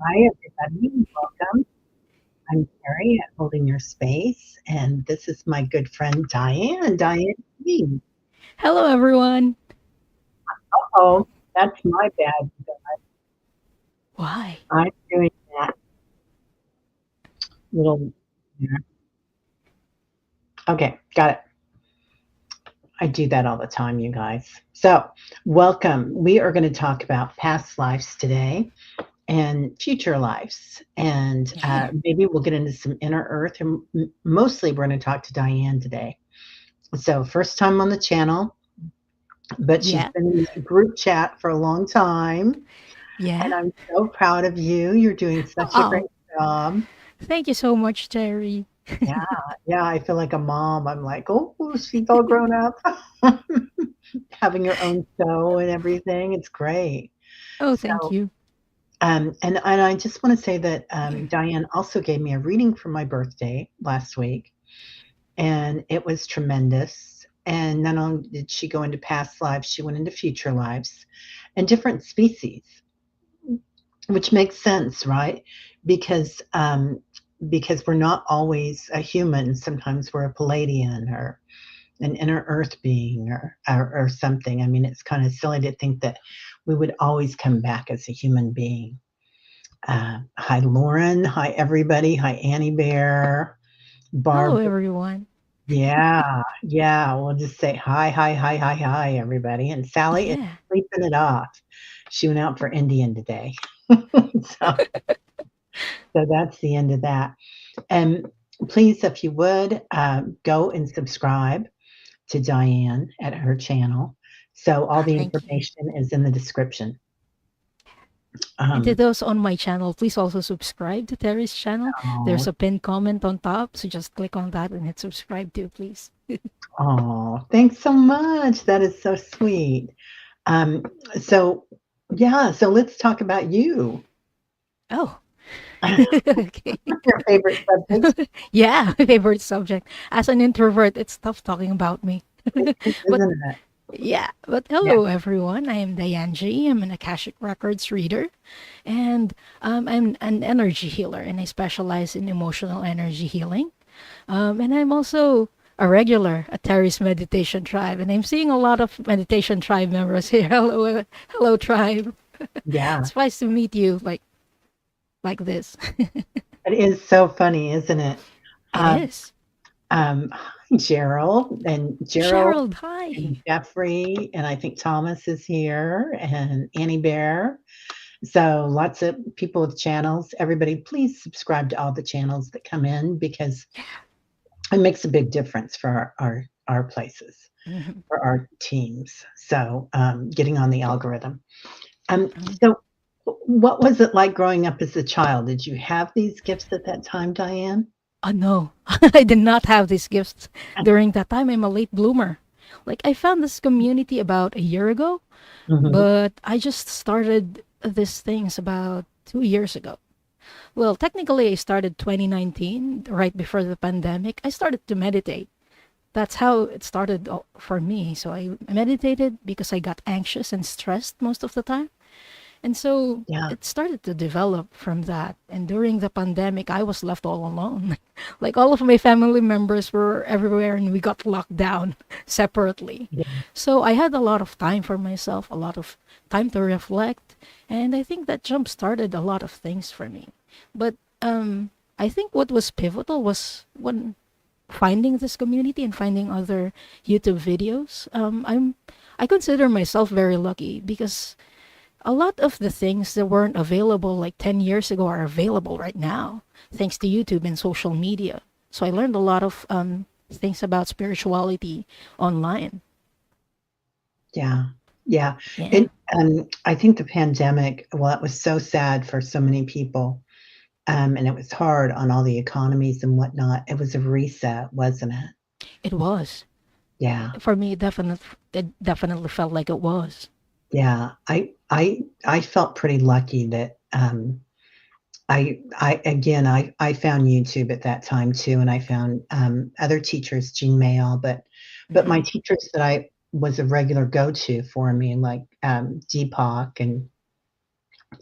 Hi, everybody. Welcome. I'm Teri at Holding Your Space, and this is my good friend Diane G. Hello, everyone. Oh, that's my bad. Why? I'm doing that little. Okay, got it. I do that all the time, you guys. So, welcome. We are going to talk about past lives today and future lives, and Yeah. maybe we'll get into some inner earth. And mostly, we're going to talk to Diane today. So, first time on the channel, but she's Yeah. been in the group chat for a long time, and Yeah. I'm so proud of you. You're doing such a great Oh, job. thank you so much, Terry. Yeah, yeah, I feel like a mom. I'm like, oh, she's all grown up, having her own show and everything. It's great. Oh, thank So, you. and I just want to say that Diane also gave me a reading for my birthday last week, and it was tremendous. And not only did she go into past lives, she went into future lives and different species. Which makes sense, right? Because because we're not always a human. Sometimes we're a Palladian or an inner Earth being or something. I mean, it's kind of silly to think that we would always come back as a human being. Hi, Lauren. Hi, everybody. Hi, Annie Bear, Hello, Barbara. everyone. Yeah, yeah. We'll just say hi, hi, hi, hi, hi, everybody. And Sally is Yeah. sleeping it off. She went out for Indian today. so So that's the end of that. And please, if you would, go and subscribe to Diane at her channel. So all the Thank you. information is in the description. And to Um, those on my channel, please also subscribe to Terry's channel. oh, There's a pinned comment on top, so just click on that and hit subscribe too, please. oh, thanks so much. That is so sweet. Um, so yeah, so let's talk about you. Oh, Your okay. favorite subject, Yeah, my favorite subject. As an introvert, it's tough talking about me. But isn't it? yeah, but Yeah. hello everyone. I am Diane G. I'm an Akashic Records reader, and I'm an energy healer, and I specialize in emotional energy healing. And I'm also a regular at Terry's Meditation Tribe, and I'm seeing a lot of Meditation Tribe members here. Hello, hello, tribe. Yeah. It's nice to meet you, like this. It is so funny, isn't it? It Um, is. Hi, Gerald. And Gerald Gerald, hi. and Jeffrey, and I think Thomas is here, and Annie Bear. So lots of people with channels. Everybody, please subscribe to all the channels that come in because it makes a big difference for our places, Mhm. for our teams. So getting on the algorithm. Um, So what was it like growing up as a child? Did you have these gifts at that time, Diane? Oh no, I did not have these gifts during that time. I'm a late bloomer. Like I found this community about a year ago, Mhm. but I just started these things about 2 years ago. Well, technically, I started 2019, right before the pandemic. I started to meditate. That's how it started for me. So I meditated because I got anxious and stressed most of the time. And so Yeah. it started to develop from that. And during the pandemic, I was left all alone. Like all of my family members were everywhere and we got locked down separately. Yeah. So I had a lot of time for myself, a lot of time to reflect. And I think that jump started a lot of things for me. But I think what was pivotal was when finding this community and finding other YouTube videos. I consider myself very lucky because a lot of the things that weren't available like 10 years ago are available right now, thanks to YouTube and social media. So I learned a lot of things about spirituality online. Yeah. Yeah. Yeah, It I think the pandemic, well, it was so sad for so many people. And it was hard on all the economies and whatnot. It was a reset, wasn't it? it was. Yeah. For me, it definitely felt like it was. Yeah. I felt pretty lucky that I again I found YouTube at that time too, and I found other teachers, Jean Mayall, but my Hmm. teachers that I was a regular go to for me, like Deepak and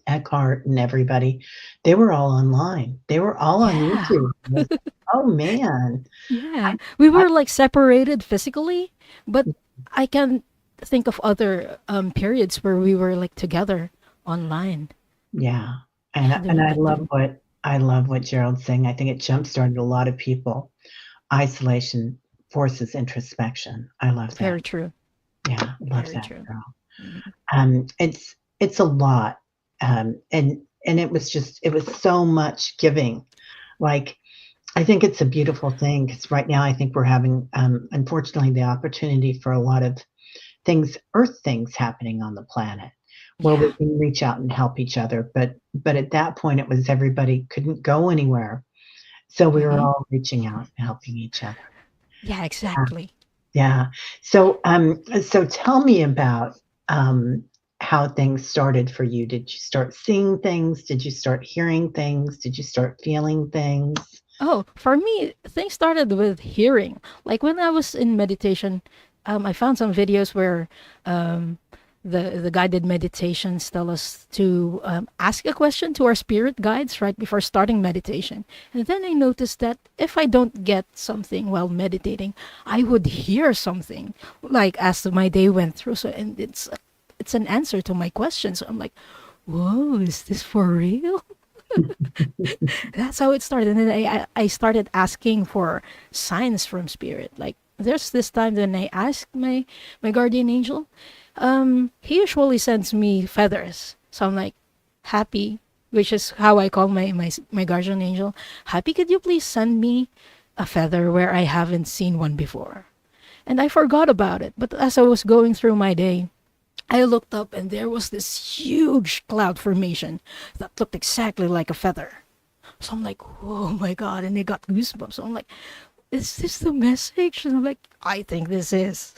Eckhart and everybody, they were all online. They were all on Yeah. YouTube. I was like, "Oh, man." Yeah. We I were like separated physically, but I can think of other periods where we were like together online. Yeah, Yeah, and doing that too. I love what Gerald's saying. I think it jump-started a lot of people. Isolation forces introspection. I love that. Very true. Yeah, love Very that, true. girl. Mhm. It's a lot, and it was so much giving. Like, I think it's a beautiful thing because right now I think we're having, unfortunately, the opportunity for a lot of things, earth things happening on the planet where we Yeah. can reach out and help each other. But at that point, it was everybody couldn't go anywhere, so we were Hmm. all reaching out and helping each other. Yeah, Yeah, exactly. yeah. So tell me about how things started for you. Did you start seeing things? Did you start hearing things? Did you start feeling things? Oh, for me, things started with hearing. Like when I was in meditation, I found some videos where um, the guided meditations tell us to ask a question to our spirit guides right before starting meditation. And then I noticed that if I don't get something while meditating, I would hear something like as my day went through. So and it's an answer to my question. So I'm like, whoa, is this for real? That's how it started. And then I started asking for signs from spirit. Like there's this time when I asked my guardian angel. He usually sends me feathers. So I'm like, Happy, which is how I call my guardian angel. Happy, could you please send me a feather where I haven't seen one before? And I forgot about it. But as I was going through my day, I looked up and there was this huge cloud formation that looked exactly like a feather. So I'm like, oh my God. And I got goosebumps. So I'm like, is this the message? And I'm like, I think this is.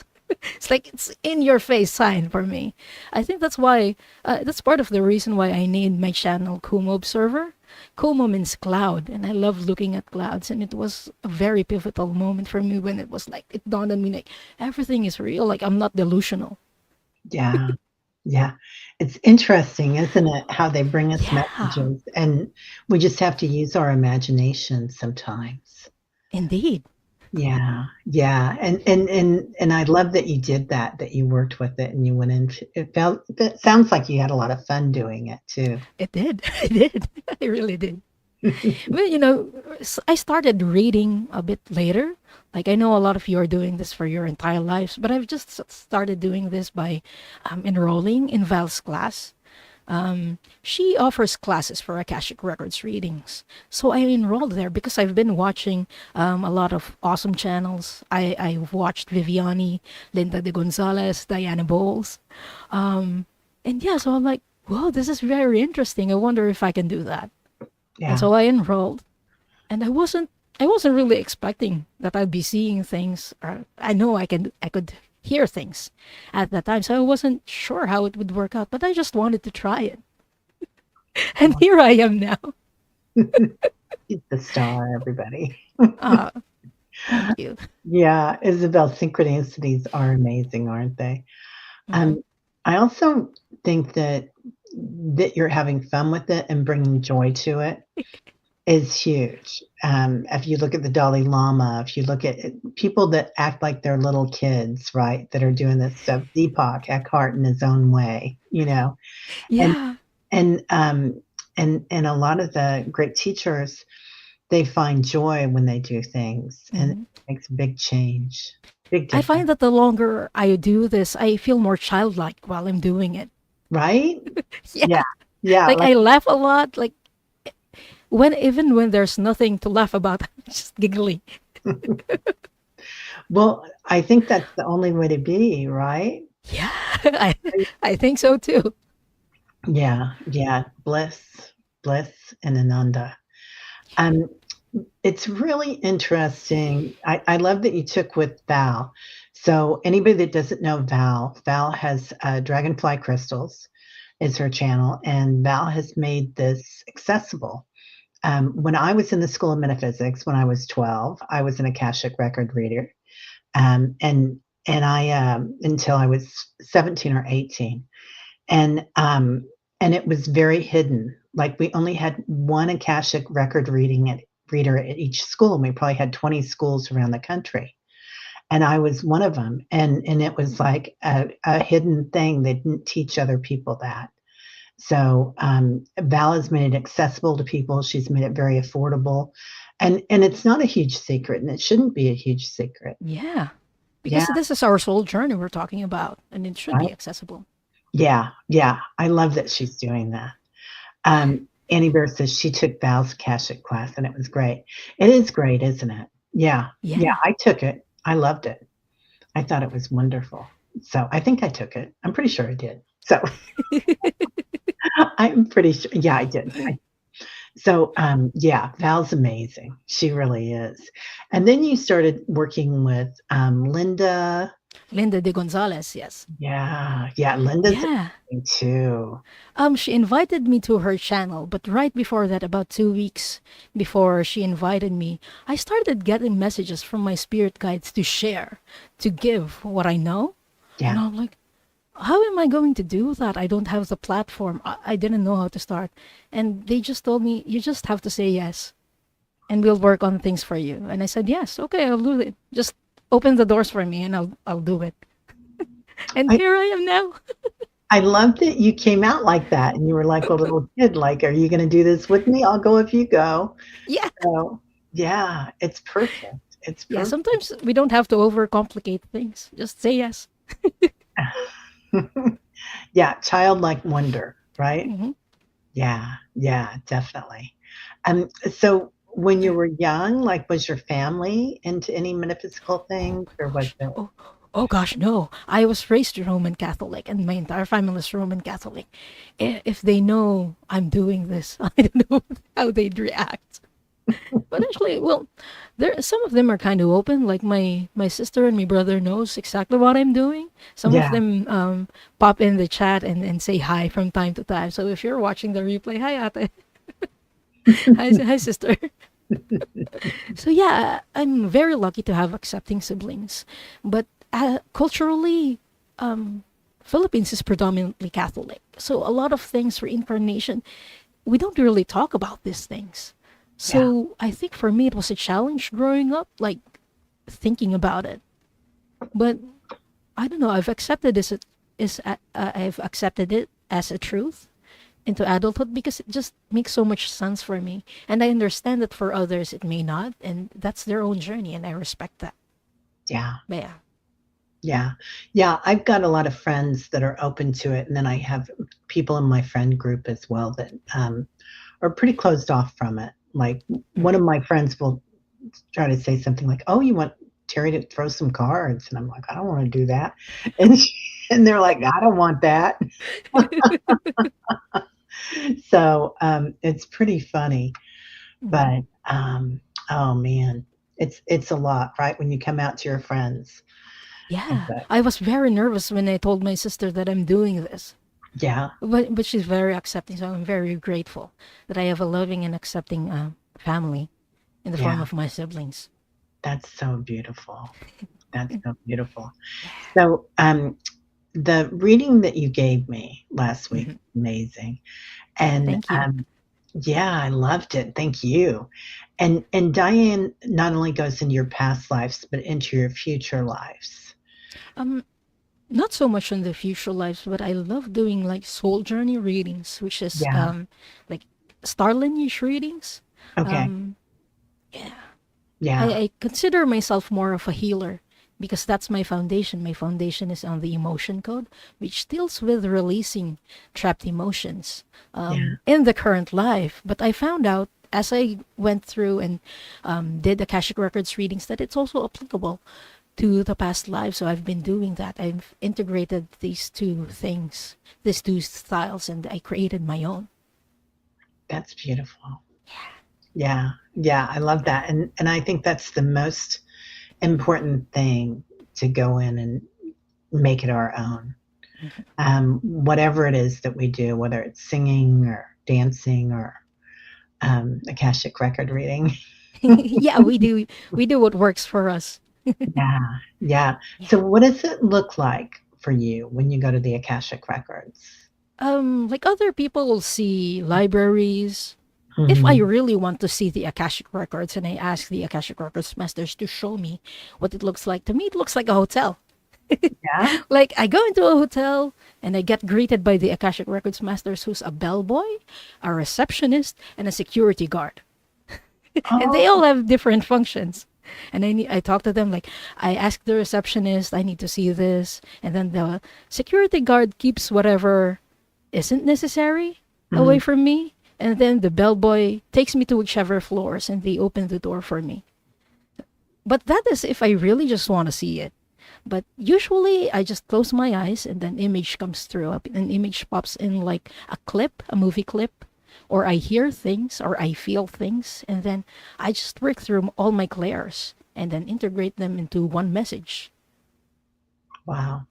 It's like it's in your face sign for me. I think that's why, that's part of the reason why I named my channel Kumo Observer. Kumo means cloud, and I love looking at clouds. And it was a very pivotal moment for me when it was like, it dawned on me like, everything is real. Like, I'm not delusional. Yeah. Yeah. It's interesting, isn't it, how they bring us Yeah, messages, and we just have to use our imagination sometimes. indeed. Yeah, yeah, and I love that you did that, that you worked with it and you went into it sounds like you had a lot of fun doing it too. It did. I did. I really did. Well, I started reading a bit later. Like I know a lot of you are doing this for your entire lives, but I've just started doing this by enrolling in Val's class. She offers classes for Akashic Records readings. So I enrolled there because I've been watching a lot of awesome channels. I've watched Viviani, Linda de Gonzalez, Diana Bowles. And yeah, so I'm like, whoa, this is very interesting. I wonder if I can do that. And Yeah, so I enrolled, and I wasn't really expecting that I'd be seeing things. Or I know I could hear things at that time, so I wasn't sure how it would work out. But I just wanted to try it, and well, here I am now. she's the star, everybody. Ah, thank you. Yeah, Isabel, synchronicities are amazing, aren't they? Hmm. Um, I also think that you're having fun with it and bringing joy to it is huge. If you look at the Dalai Lama, if you look at people that act like they're little kids, right, that are doing this stuff, Deepak Eckhart in his own way, and Yeah. and and a lot of the great teachers, they find joy when they do things, and it Hmm. makes a big change, big I difference, find that the longer I do this, I feel more childlike while I'm doing it. right? Yeah, Yeah, yeah, like like I laugh a lot. Like even when there's nothing to laugh about, I'm just giggling. well, I think that's the only way to be, right? Yeah, I think so too. Yeah, yeah, bliss, and Ananda. Um, it's really interesting. I love that you took with Val. So anybody that doesn't know Val, Val has dragonfly crystals is her channel, and Val has made this accessible. When I was in the School of Metaphysics, when I was 12, I was an Akashic record reader, um, and and I until I was 17 or 18, and and it was very hidden. Like we only had one Akashic record reader at each school, and we probably had 20 schools around the country. And I was one of them, and it was like a hidden thing. They didn't teach other people that. So Val has made it accessible to people. She's made it very affordable, and it's not a huge secret, and it shouldn't be a huge secret. Yeah. Because Yeah, this is our soul journey we're talking about, and it should be right. accessible. Yeah, yeah. I love that she's doing that. Annie Bear says she took Val's Akashic class, and it was great. It is great, isn't it? Yeah, yeah. Yeah. I took it. I loved it. I thought it was wonderful. So I think I took it. I'm pretty sure I did. So I'm pretty sure. Yeah, I did. So yeah, Val's amazing. She really is. And then you started working with Linda. Linda de Gonzalez, yes. Yeah, yeah. Linda's Yeah. amazing too. She invited me to her channel, but right before that, about 2 weeks before she invited me, I started getting messages from my spirit guides to share, to give what I know. And Yeah. I'm like, how am I going to do that? I don't have the platform. I didn't know how to start. And they just told me, you just have to say yes, and we'll work on things for you. And I said, yes, okay, I'll do it. Just open the doors for me and I'll do it. And I, here I am now. I love that you came out like that and you were like a little kid, like, are you going to do this with me? I'll go if you go. Yeah. So, yeah, it's perfect. It's Yeah, perfect. sometimes we don't have to overcomplicate things. Just say yes. Yeah, childlike wonder, right? Hmm. Yeah, yeah, definitely. So when you were young, like, was your family into any metaphysical things, or was it? Oh, oh gosh, no. I was raised Roman Catholic, and my entire family is Roman Catholic. If they know I'm doing this, I don't know how they'd react. But actually, well, there some of them are kind of open. Like my sister and my brother knows exactly what I'm doing. Some of Yeah, them pop in the chat and say hi from time to time. So if you're watching the replay, hi ate, hi sister. So yeah, I'm very lucky to have accepting siblings, but culturally, Philippines is predominantly Catholic. So a lot of things for incarnation, we don't really talk about these things. yeah, So I think for me it was a challenge growing up, like thinking about it. But I don't know. I've accepted it as a truth into adulthood because it just makes so much sense for me, and I understand that for others it may not, and that's their own journey, and I respect that. yeah, But yeah. yeah, yeah. I've got a lot of friends that are open to it, and then I have people in my friend group as well that are pretty closed off from it. Like one of my friends will try to say something like, "Oh, you want Teri to throw some cards?" And I'm like, "I don't want to do that." And and they're like, "I don't want that." So it's pretty funny, Mhm. but oh man, it's a lot, right? When you come out to your friends, Yeah, but I was very nervous when I told my sister that I'm doing this, yeah, but she's very accepting, so I'm very grateful that I have a loving and accepting family in the form yeah, of my siblings. that's so beautiful. That's so beautiful. So the reading that you gave me last week, Mhm. amazing. And Thank you. yeah, I loved it. Thank you. And Diane not only goes into your past lives, but into your future lives. Um, Not so much on the future lives, but I love doing like soul journey readings, which is Yeah. like star lineage readings. Okay. Um, yeah, Yeah. I consider myself more of a healer because that's my foundation. My foundation is on the emotion code, which deals with releasing trapped emotions Yeah. in the current life. But I found out as I went through and did Akashic Records readings that it's also applicable to the past life. So I've been doing that. I've integrated these two things, these two styles, and I created my own. That's beautiful. Yeah. Yeah. I love that. And I think that's the most important thing, to go in and make it our own. Whatever it is that we do, whether it's singing or dancing or Akashic record reading. Yeah, we do what works for us. Yeah, yeah. Yeah. So what does it look like for you when you go to the Akashic Records? Like other people will see libraries. If I Mhm. really want to see the Akashic Records and I ask the Akashic Records masters to show me what it looks like, to me it looks like a hotel. Yeah. Like I go into a hotel and I get greeted by the Akashic Records masters who's a bellboy, a receptionist, and a security guard. And they all Oh. have different functions. And I talk to them like I ask the receptionist, I need to see this, and then the security guard keeps whatever isn't necessary away Mhm. from me, and then the bellboy takes me to whichever floors and they open the door for me. But that is if I really just want to see it. But usually I just close my eyes and then image comes through. An image pops in like a clip, a movie clip, or I hear things or I feel things, and then I just work through all my clairs and then integrate them into one message. Wow.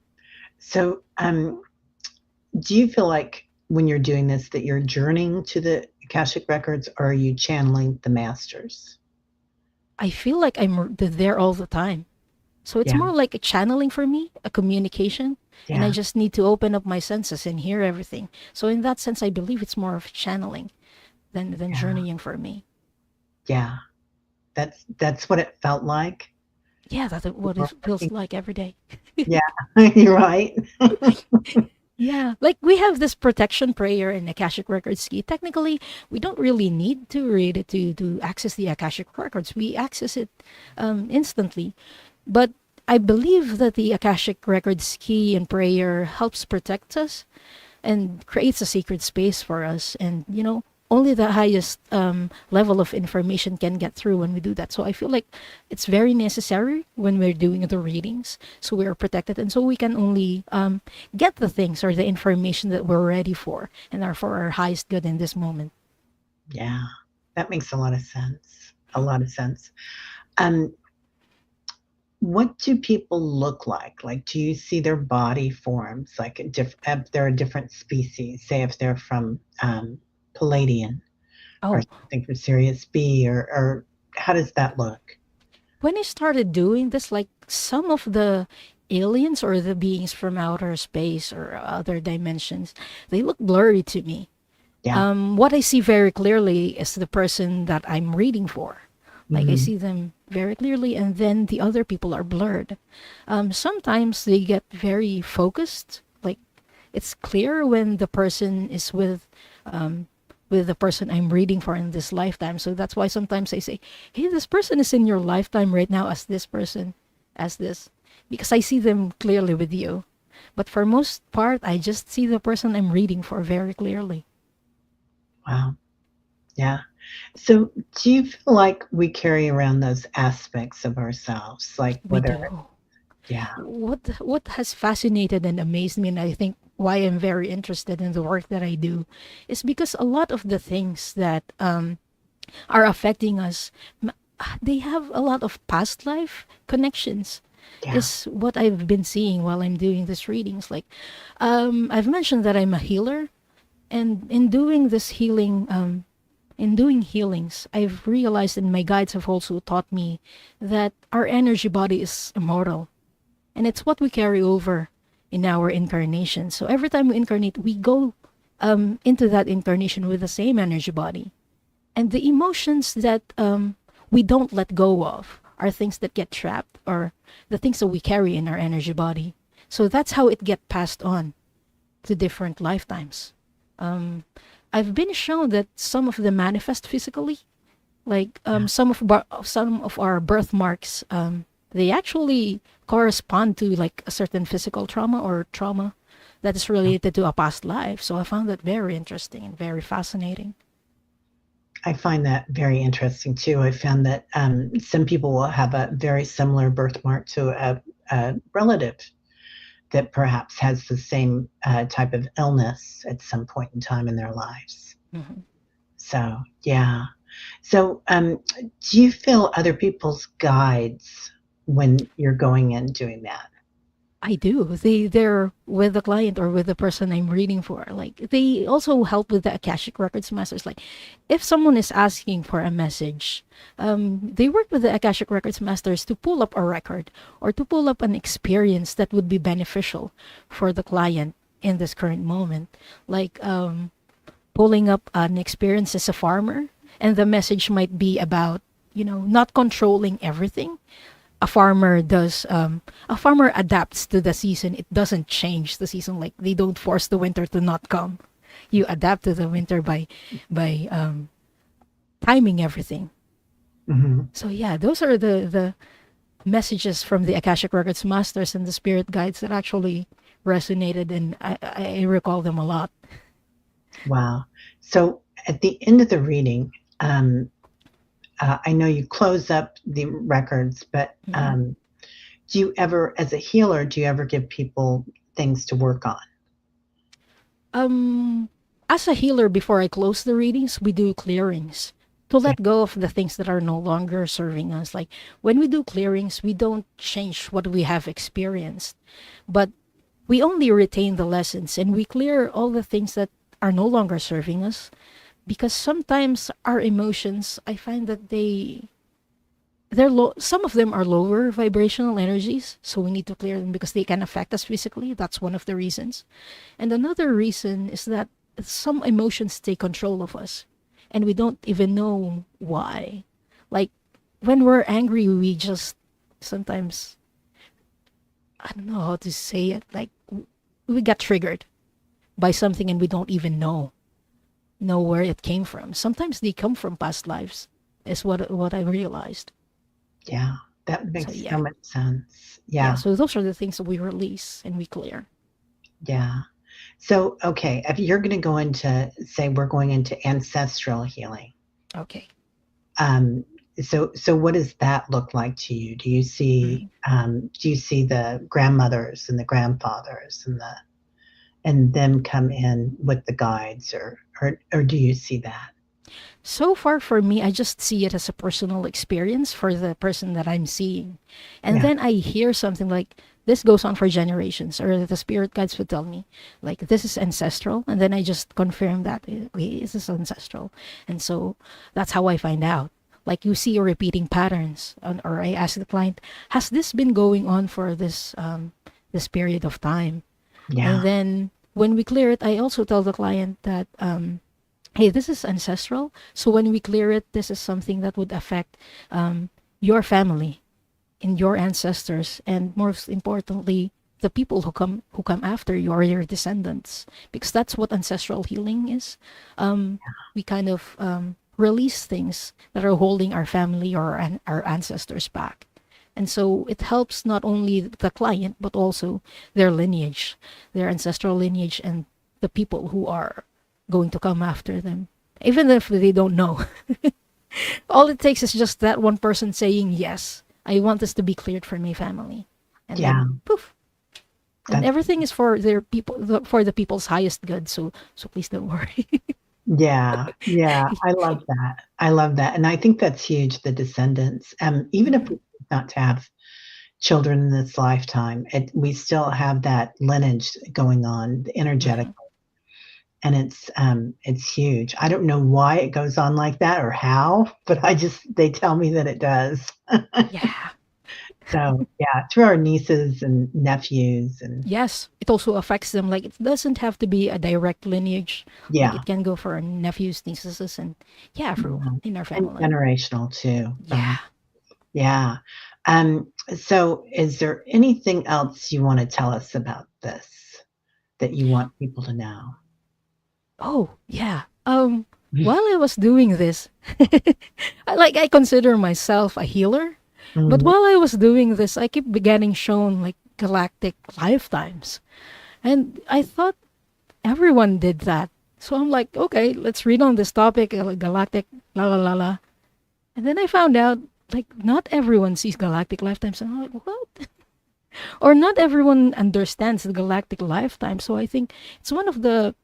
So, do you feel like when you're doing this that you're journeying to the Akashic Records, or are you channeling the masters? I feel like there all the time. So it's Yeah. more like a channeling for me, a communication, and I Yeah. just need to open up my senses and hear everything. So in that sense, I believe it's more of channeling than Yeah. journeying for me. Yeah. That's what it felt like. Yeah, that's You what it were feels working. like every day. Yeah. You're right. Yeah, like we have this protection prayer in Akashic Records key. Technically, we don't really need to read it to access the Akashic Records. We access it instantly. But I believe that the Akashic Records key and prayer helps protect us and creates a sacred space for us. And, only the highest level of information can get through when we do that. So I feel like it's very necessary when we're doing the readings. So we're protected. And so we can only get the things or the information that we're ready for and are for our highest good in this moment. Yeah. That makes a lot of sense. A lot of sense. Um, what do people look like? Like, do you see their body forms? Like, if they're a different species, say if they're from Palladian or Oh, something from Sirius B, or how does that look? when I started doing this, like some of the aliens or the beings from outer space or other dimensions, they look blurry to me. Yeah. What I see very clearly is the person that I'm reading for. Like I Mhm. see them very clearly, and then the other people are blurred. Sometimes they get very focused. Like it's clear when the person is with the person I'm reading for in this lifetime. So that's why sometimes I say, "Hey, this person is in your lifetime right now as this person, as this," because I see them clearly with you. But for most part, I just see the person I'm reading for very clearly. Wow. Yeah. So, do you feel like we carry around those aspects of ourselves, like We whether, do. yeah, What has fascinated and amazed me, and I think why I'm very interested in the work that I do, is because a lot of the things that are affecting us, they have a lot of past life connections. yeah, Is what I've been seeing while I'm doing these readings. Like, I've mentioned that I'm a healer, and in doing healings, I've realized, and my guides have also taught me, that our energy body is immortal and it's what we carry over in our incarnation. So every time we incarnate, we go into that incarnation with the same energy body. And the emotions that we don't let go of are things that get trapped or the things that we carry in our energy body. So that's how it get passed on to different lifetimes. I've been shown that some of them manifest physically, like yeah. some of our birthmarks, they actually correspond to like a certain physical trauma or trauma that is related to a past life. So I found that very interesting and very fascinating. I find that very interesting too. I found that some people will have a very similar birthmark to a relative that perhaps has the same type of illness at some point in time in their lives. Mhm. So, yeah. So, do you feel other people's guides when you're going in doing that? I do. They're with the client or with the person I'm reading for. Like they also help with the Akashic Records masters. Like if someone is asking for a message, they work with the Akashic Records masters to pull up a record or to pull up an experience that would be beneficial for the client. in this current moment. Like pulling up an experience as a farmer, and the message might be about, not controlling everything. A farmer adapts to the season. It doesn't change the season. Like, they don't force the winter to not come. You adapt to the winter by timing everything. Hmm. So yeah, those are the messages from the Akashic Records masters and the spirit guides that actually resonated, and I recall them a lot. Wow. So at the end of the reading, um, I know you close up the records, but Mhm. do you ever, as a healer, do you ever give people things to work on? Um, as a healer, before I close the readings, we do clearings to Yeah. let go of the things that are no longer serving us. Like, when we do clearings, we don't change what we have experienced, but we only retain the lessons, and we clear all the things that are no longer serving us, because sometimes our emotions, I find that they're low. Some of them are lower vibrational energies, so we need to clear them because they can affect us physically. That's one of the reasons. And another reason is that some emotions take control of us, and we don't even know why. Like, when we're angry, we just sometimes, I don't know how to say it, like, we got triggered by something and we don't even know where it came from. Sometimes they come from past lives, is what I realized. Yeah. That So makes so yeah. much sense. Yeah, Yeah. so those are the things that we release and we clear. Yeah. So, okay, if you're going to go into, say, we're going into ancestral healing. Okay. Um, so what does that look like to you? Do you see the grandmothers and the grandfathers and them come in with the guides, or do you see that? So far for me, I just see it as a personal experience for the person that I'm seeing. And Yeah. then I hear something like, this goes on for generations, or the spirit guides would tell me, like, this is ancestral. And then I just confirm that, okay, this is ancestral. And so that's how I find out. Like, you see repeating patterns, or I ask the client, has this been going on for this period of time? And Yeah. then when we clear it, I also tell the client that, hey, this is ancestral. So when we clear it, this is something that would affect your family and your ancestors, and most importantly, the people who come after you, or your descendants, because that's what ancestral healing is. We kind of release things that are holding our family or our ancestors back. And so it helps not only the client, but also their lineage, their ancestral lineage, and the people who are going to come after them, even if they don't know. All it takes is just that one person saying, yes, I want this to be cleared for my family. And Yeah. then poof. And That's everything is for their people, for the people's highest good. So please don't worry. Yeah. Yeah. I love that. I love that. And I think that's huge, the descendants. Even if we Mhm. choose not to have children in this lifetime, we still have that lineage going on energetic. Mhm. And it's huge. I don't know why it goes on like that or how, but they tell me that it does. Yeah. So, yeah, through our nieces and nephews and Yes, it also affects them. Like, it doesn't have to be a direct lineage. Like, yeah, it can go for our nephews, nieces, and yeah, everyone yeah, in our and family. generational too. Yeah. Yeah. So is there anything else you wanna tell us about this that you want people to know? Oh, yeah. While I was doing this, I consider myself a healer, but Mhm. while I was doing this, I keep getting shown like galactic lifetimes, and I thought everyone did that. So I'm like, okay, let's read on this topic, galactic, la la la la, and then I found out like not everyone sees galactic lifetimes, and I'm like, what? Or not everyone understands the galactic lifetime. So I think it's one of the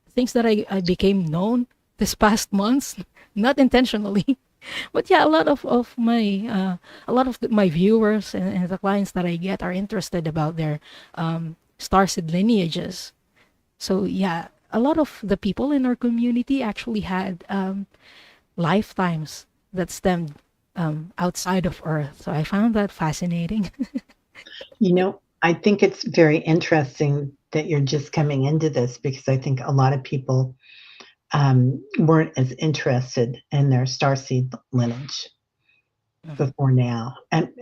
things that I became known this past months, not intentionally. But yeah, a lot of my viewers and the clients that I get are interested about their starseed lineages. So yeah, a lot of the people in our community actually had lifetimes that stemmed outside of Earth. So I found that fascinating. I think it's very interesting that you're just coming into this, because I think a lot of people weren't as interested in their starseed lineage Mhm. before now. And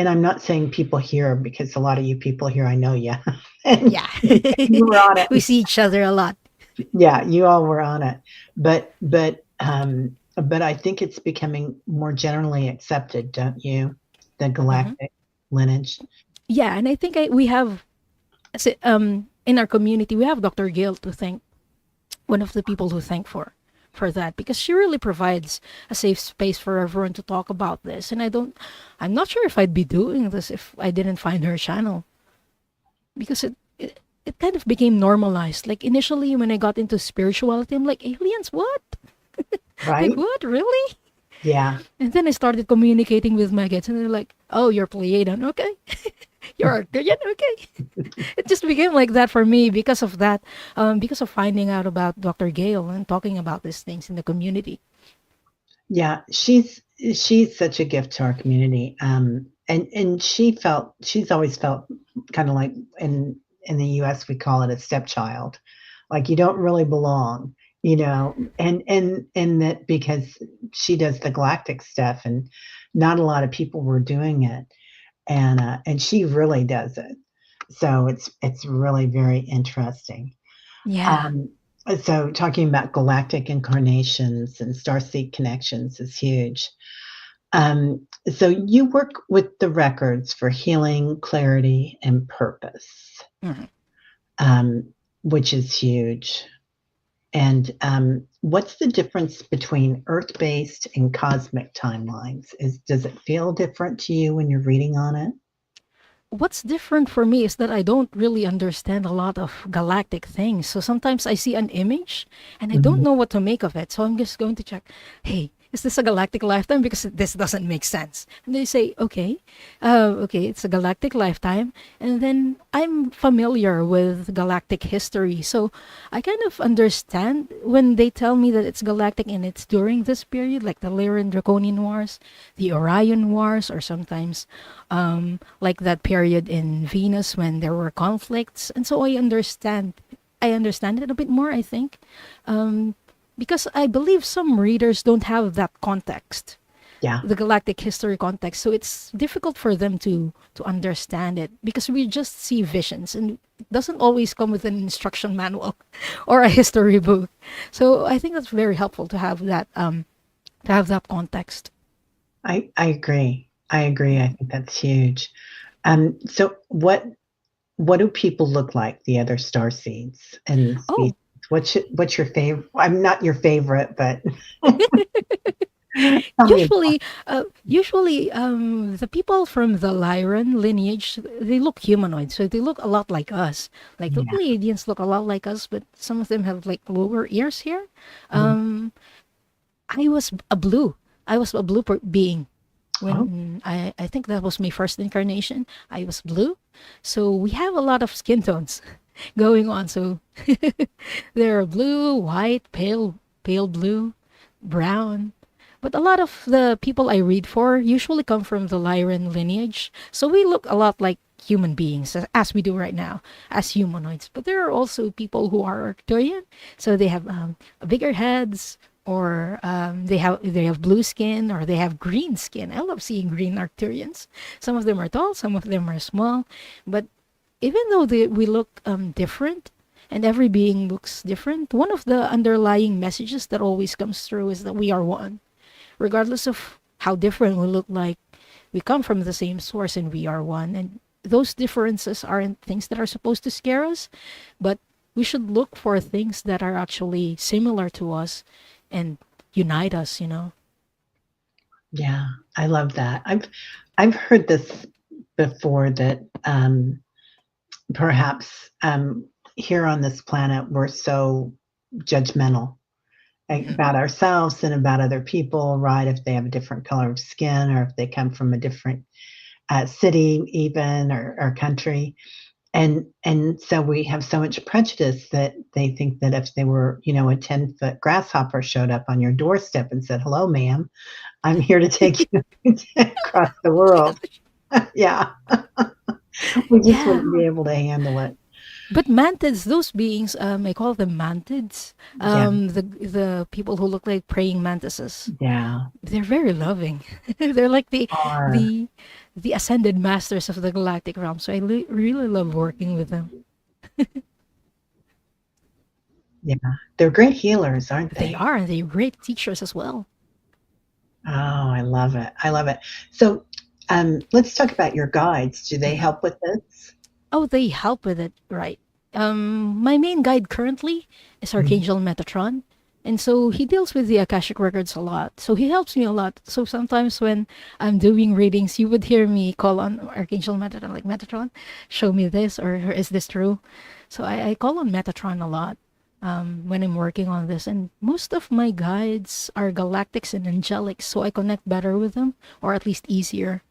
I'm not saying people here, because a lot of you people here, I know you, and Yeah. you were on We it. see each other a lot. Yeah, you all were on it. But I think it's becoming more generally accepted, don't you? The Mhm. galactic lineage. Yeah, and I think we have in our community we have Dr. Gail to thank, one of the people who thank for that, because she really provides a safe space for everyone to talk about this. And I'm not sure if I'd be doing this if I didn't find her channel, because it kind of became normalized. Like initially when I got into spirituality, I'm like, aliens, what? Like, Right? what, really? Yeah. And then I started communicating with maggots, and they're like, oh, you're Pleiadian, okay. You're Arcturian, okay. It just became like that for me because of that, because of finding out about Dr. Gale and talking about these things in the community. Yeah, she's such a gift to our community. And she's always felt kind of like, in the US we call it a stepchild. Like you don't really belong, and that because she does the galactic stuff, and not a lot of people were doing it. And she really does it. So it's really very interesting. Yeah. Um, so talking about galactic incarnations and starseed connections is huge. So you work with the records for healing, clarity, and purpose, Mhm. um, which is huge. And what's the difference between Earth-based and cosmic timelines? Does it feel different to you when you're reading on it? What's different for me is that I don't really understand a lot of galactic things. So sometimes I see an image and I don't Mhm. know what to make of it. So I'm just going to check, hey, is this a galactic lifetime? Because this doesn't make sense. And they say, okay, okay, it's a galactic lifetime. And then I'm familiar with galactic history. So I kind of understand when they tell me that it's galactic and it's during this period, like the Lyran Draconian Wars, the Orion Wars, or sometimes like that period in Venus when there were conflicts. And so I understand it a bit more, I think, because I believe some readers don't have that context, Yeah. the galactic history context. So it's difficult for them to understand it because we just see visions and it doesn't always come with an instruction manual or a history book. So I think that's very helpful to have that context. I agree. I agree. I think that's huge. So what do people look like, the other star seeds and species? Oh, What's your favorite? I'm not your favorite, but tell me about. usually, the people from the Lyran lineage, they look humanoid, so they look a lot like us. Like the Yeah. Pleiadians look a lot like us, but some of them have like lower ears here. Mhm. Um, I was a blue. I was a blue being Oh, when I think that was my first incarnation. I was blue, so we have a lot of skin tones going on. So there are blue, white, pale blue, brown. But a lot of the people I read for usually come from the Lyran lineage. So we look a lot like human beings as we do right now, as humanoids. But there are also people who are Arcturian. So they have bigger heads, or they have blue skin, or they have green skin. I love seeing green Arcturians. Some of them are tall, some of them are small. But even though we look different, and every being looks different, one of the underlying messages that always comes through is that we are one. Regardless of how different we look like, we come from the same source and we are one. And those differences aren't things that are supposed to scare us, but we should look for things that are actually similar to us and unite us, you know? yeah. I love that. I've heard this before, that perhaps here on this planet we're so judgmental Mhm. about ourselves and about other people, right? If they have a different color of skin, or if they come from a different city, even, or country. And so we have so much prejudice that they think that if they were, a 10-foot grasshopper showed up on your doorstep and said, "Hello, ma'am, I'm here to take you across the world." Yeah, we just Yeah. wouldn't be able to handle it. But mantids, those beings, I call them mantids. Yeah, The people who look like praying mantises. yeah, They're very loving. They're like are. the the ascended masters of the galactic realm. So I really love working with them. Yeah, they're great healers, aren't They they? are, and they're great teachers as well. Oh, I love it. I love it. So, let's talk about your guides. Do they Mhm. help with this? Oh, they help with it, right? My main guide currently is Mhm. Archangel Metatron, and so he deals with the Akashic Records a lot. So he helps me a lot. So sometimes when I'm doing readings, you would hear me call on Archangel Metatron, like Metatron, show me this, or is this true? So I call on Metatron a lot when I'm working on this, and most of my guides are galactics and angelics, so I connect better with them, or at least easier.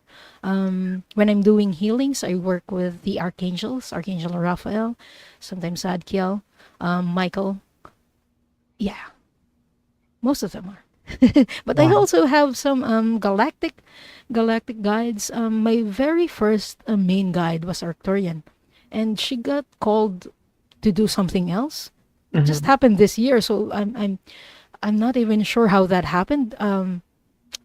When I'm doing healings, I work with the archangels, Archangel Raphael, sometimes Zadkiel, Michael. Yeah, most of them are. But I Wow. also have some galactic guides. My very first main guide was Arcturian, and she got called to do something else. It just Mhm. happened this year, so I'm not even sure how that happened.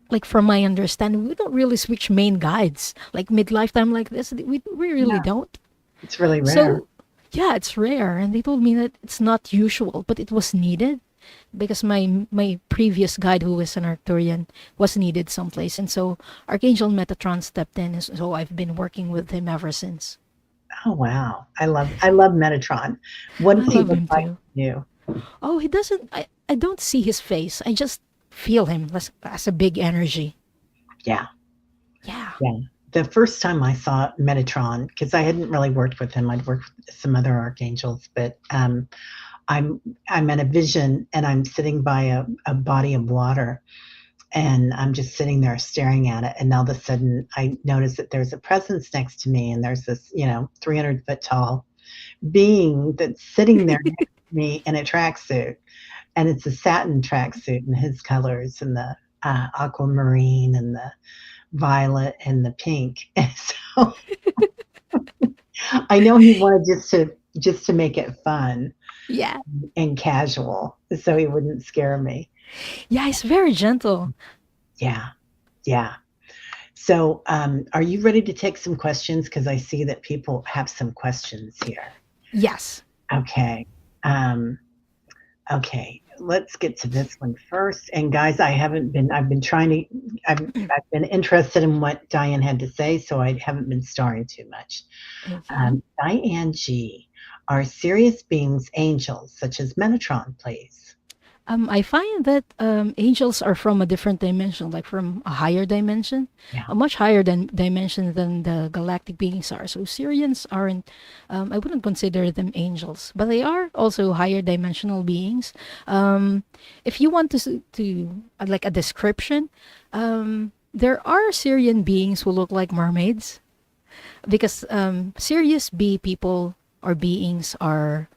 Like from my understanding, we don't really switch main guides like mid lifetime like this. We really Yeah, don't. it's really rare. So yeah, it's rare, and they told me that it's not usual, but it was needed because my previous guide, who was an Arcturian, was needed someplace, and so Archangel Metatron stepped in, and so I've been working with him ever since. Oh, wow. I love Metatron. What I does he love look him like too. to you? Oh, he doesn't. I don't see his face. I just feel him as a big energy. Yeah, Yeah. yeah. The first time I saw Metatron, because I hadn't really worked with him, I'd worked with some other archangels, but I'm I'm in a vision and I'm sitting by a body of water and I'm just sitting there staring at it. And all of a sudden I notice that there's a presence next to me and there's this, 300-foot tall being that's sitting there next to me in a tracksuit. And it's a satin tracksuit and his colors and the aquamarine and the violet and the pink. And so I know he wanted just to make it fun Yeah. and casual so he wouldn't scare me. Yeah, he's very gentle. Yeah, yeah. So, are you ready to take some questions? Because I see that people have some questions here. Yes. Okay. Um, okay. Let's get to this one first. And guys, I've been trying to, I've been interested in what Diane had to say, so I haven't been starring too much. Okay. Diane G, are serious beings angels, such as Metatron, please? I find that angels are from a different dimension, like from a higher dimension, Yeah. a much higher dimension than the galactic beings are. So Syrians aren't, I wouldn't consider them angels, but they are also higher dimensional beings. If you want like a description, there are Syrian beings who look like mermaids because Sirius B people or beings are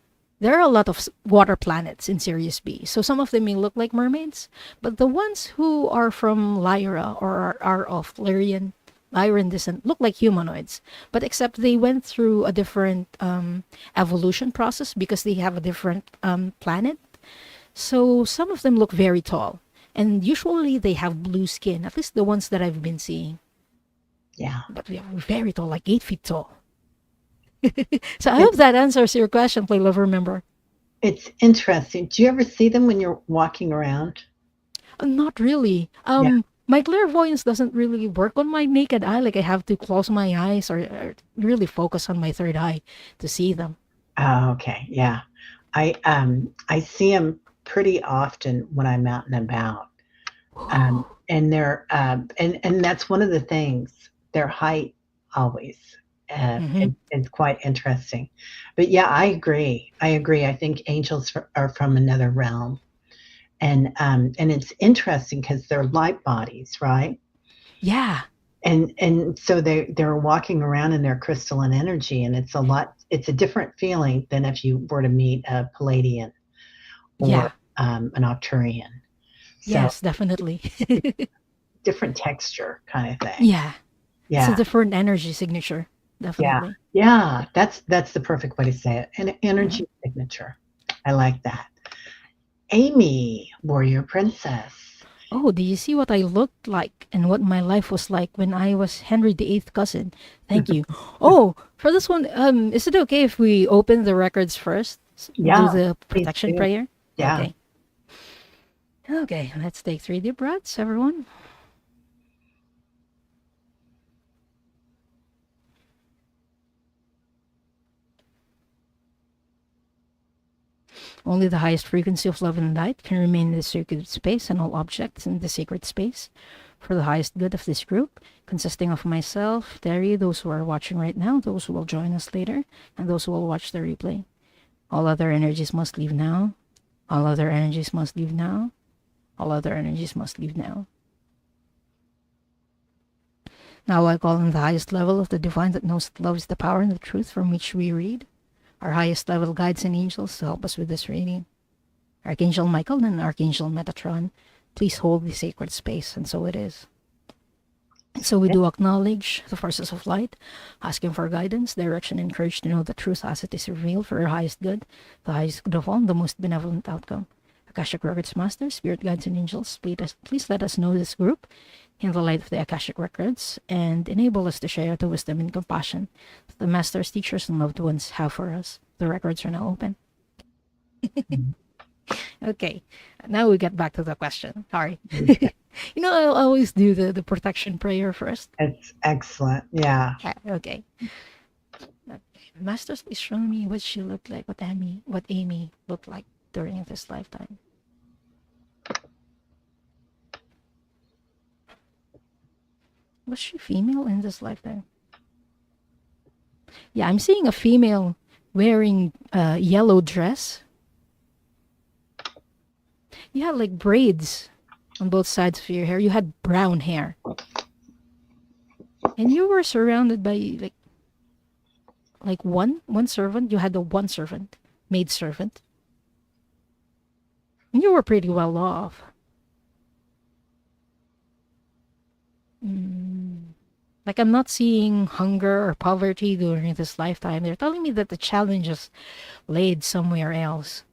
there are a lot of water planets in Sirius B. So some of them may look like mermaids, but the ones who are from Lyra or are of Lyran descent look like humanoids. But except they went through a different evolution process because they have a different planet. So some of them look very tall. And usually they have blue skin, at least the ones that I've been seeing. Yeah. But they are very tall, like 8 feet tall. So I It, hope that answers your question, Play Lover member. it's interesting. Do you ever see them when you're walking around? Not really. Yeah. My clairvoyance doesn't really work on my naked eye. Like I have to close my eyes or really focus on my third eye to see them. Oh, okay. Yeah. I see them pretty often when I'm out and about. And they're and that's one of the things. Their height always Mm-hmm. is quite interesting. But yeah, I agree. I agree. I think angels are from another realm, and it's interesting because they're light bodies, right? Yeah. And so they're walking around in their crystalline energy, and it's a different feeling than if you were to meet a Palladian or Yeah. an Octurian. So Yes, definitely. different texture kind of thing. Yeah. It's a Yeah, different energy signature. Yeah. definitely. Yeah. That's the perfect way to say it. An Mhm. energy signature. I like that. Amy, warrior princess. Oh, do you see what I looked like and what my life was like when I was Henry VIII cousin? Thank you. Oh, for this one, is it okay if we open the records first? Do Yeah, the please protection do. prayer? Yeah. Okay. Okay, let's take 3 deep breaths, everyone. Only the highest frequency of love and light can remain in the sacred space and all objects in the sacred space for the highest good of this group, consisting of myself, Teri, those who are watching right now, those who will join us later, and those who will watch the replay. All other energies must leave now. All other energies must leave now. All other energies must leave now. Now I call on the highest level of the divine that knows that love is the power and the truth from which we read. Our highest level guides and angels to help us with this reading. Archangel Michael and Archangel Metatron, please hold the sacred space, and so it is. And so we do acknowledge the forces of light, asking for guidance, direction, and courage to know the truth as it is revealed for our highest good, the highest good of all, the most benevolent outcome. Akashic Records Master, Spirit Guides, and Angels, please let us know this group in the light of the Akashic Records and enable us to share the wisdom and compassion that the Masters, teachers, and loved ones have for us. The records are now open. Okay, now we get back to the question. Sorry. I always do the protection prayer first. It's excellent. Yeah. Okay. Masters, please show me what she looked like, what Amy looked like during this lifetime. Was she female in this lifetime? Yeah, I'm seeing a female wearing a yellow dress. You had like braids on both sides of your hair. You had brown hair. And you were surrounded by like one servant. You had the one servant, maid servant. And you were pretty well off. Mm. Like I'm not seeing hunger or poverty during this lifetime. They're telling me that the challenges laid somewhere else.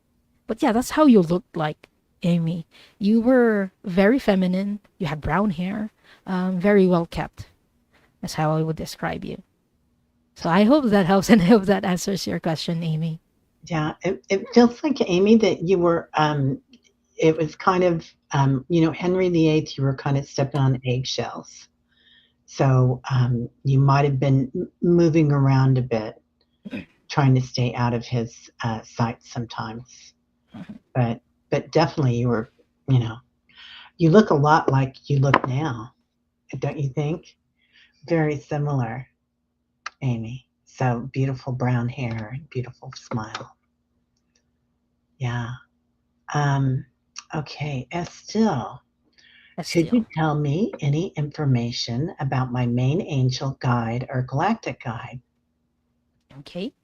But yeah, that's how you looked like, Amy. You were very feminine. You had brown hair, very well kept. That's how I would describe you. So I hope that helps and I hope that answers your question, Amy. Yeah. It feels like, Amy, that you were, it was kind of, Henry VIII, you were kind of stepping on eggshells. So you might have been moving around a bit, trying to stay out of his sight sometimes. But definitely you were, you know, you look a lot like you look now, don't you think? Very similar, Amy. So beautiful brown hair, beautiful smile. Yeah. Um, okay, Estelle, could you Still. tell me any information about my main angel guide or galactic guide? Okay.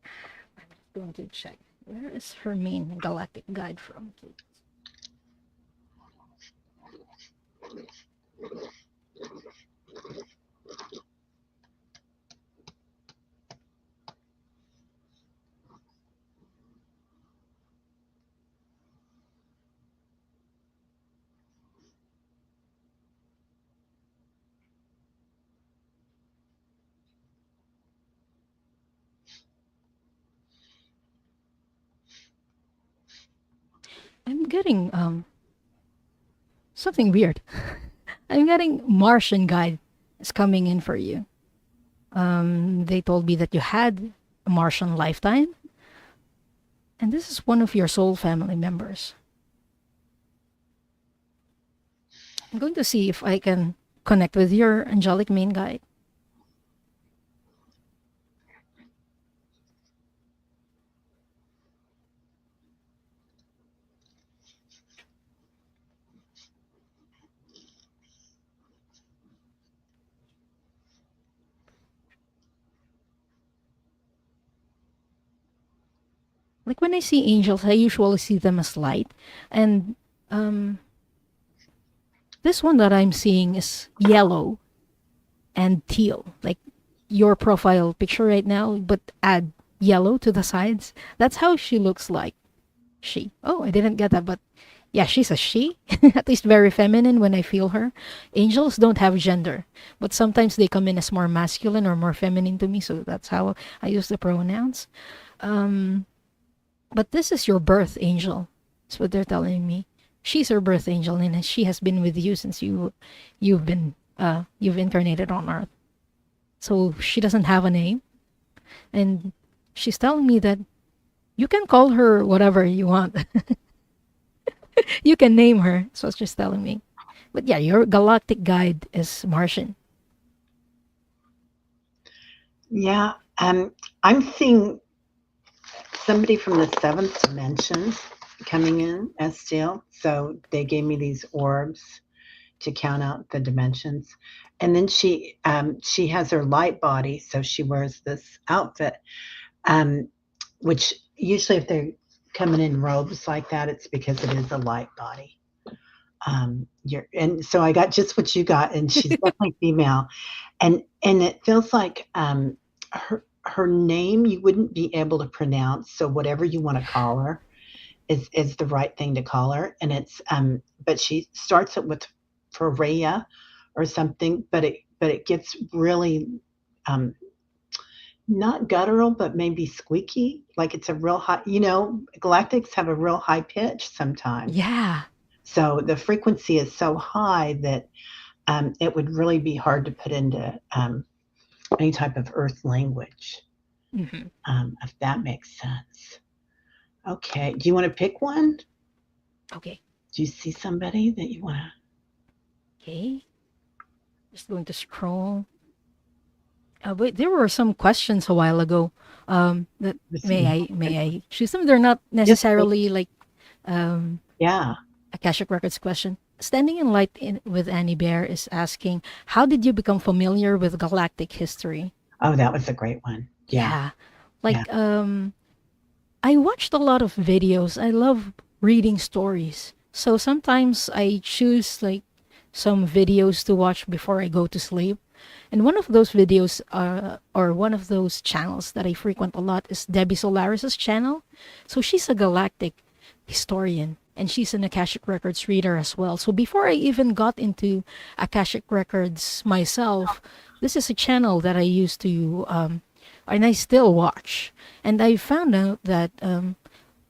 I'm just going to check. Where is her main galactic guide from? I'm getting something weird. I'm getting Martian guide is coming in for you. They told me that you had a Martian lifetime, and this is one of your soul family members. I'm going to see if I can connect with your angelic main guide. Like when I see angels, I usually see them as light, and um, this one that I'm seeing is yellow and teal. Like your profile picture right now, but add yellow to the sides. That's how she looks like. She. Oh, I didn't get that, but yeah, she's a she. At least very feminine when I feel her. Angels don't have gender, but sometimes they come in as more masculine or more feminine to me, so that's how I use the pronouns. Um, but this is your birth angel. That's what they're telling me. She's her birth angel, and she has been with you since you've incarnated on Earth. So she doesn't have a name, and she's telling me that you can call her whatever you want. You can name her. So it's just telling me. But yeah, your galactic guide is Martian. Yeah. I'm seeing somebody from the seventh dimension coming in as still. So they gave me these orbs to count out the dimensions. And then she has her light body, so she wears this outfit, um, which usually if they're coming in robes like that, it's because it is a light body. And so I got just what you got, and she's definitely female, and it feels like her name you wouldn't be able to pronounce, so whatever you want to call her is the right thing to call her, and it's but she starts it with Freya or something, but it gets really um not guttural, but maybe squeaky, like it's a real high, galactics have a real high pitch sometimes. Yeah. So the frequency is so high that it would really be hard to put into any type of earth language, Hmm. if that makes sense. Okay. Do you want to pick one? Okay. Do you see somebody that you want to? Okay. Just going to scroll. But there were some questions a while ago. That may I choose them? They're not Yes, please. necessarily like um Yeah. Akashic Records question. Standing in Light with Annie Bear is asking, how did you become familiar with galactic history? Oh, that was a great one. Yeah. Yeah. Yeah. Like, I watched a lot of videos. I love reading stories. So sometimes I choose like some videos to watch before I go to sleep. And one of those videos, or one of those channels that I frequent a lot is Debbie Solaris's channel. So she's a galactic historian and she's an Akashic Records reader as well. So before I even got into Akashic Records myself, this is a channel that I used to, and I still watch. And I found out that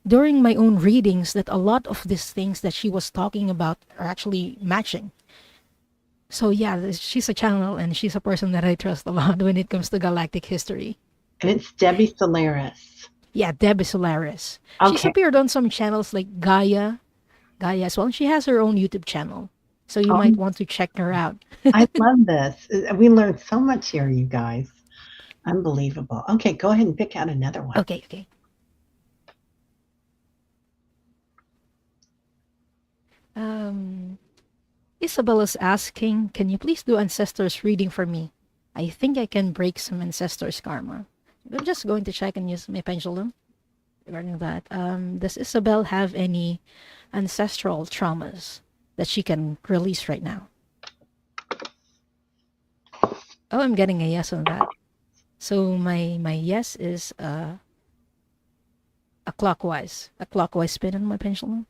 during my own readings that a lot of these things that she was talking about are actually matching. So yeah, she's a channel and she's a person that I trust a lot when it comes to galactic history. And it's Debbie Solaris. Yeah, Debbie Solaris. She's Okay. appeared on some channels like Gaia as well. And she has her own YouTube channel. So you might Oh, want to check her out. I love this. We learned so much here, you guys. Unbelievable. Okay, go ahead and pick out another one. Okay, okay. Um, Isabella's asking, can you please do ancestors reading for me? I think I can break some ancestors karma. I'm just going to check and use my pendulum regarding that. Does Isabel have any ancestral traumas that she can release right now? Oh, I'm getting a yes on that. So my yes is a clockwise spin on my pendulum.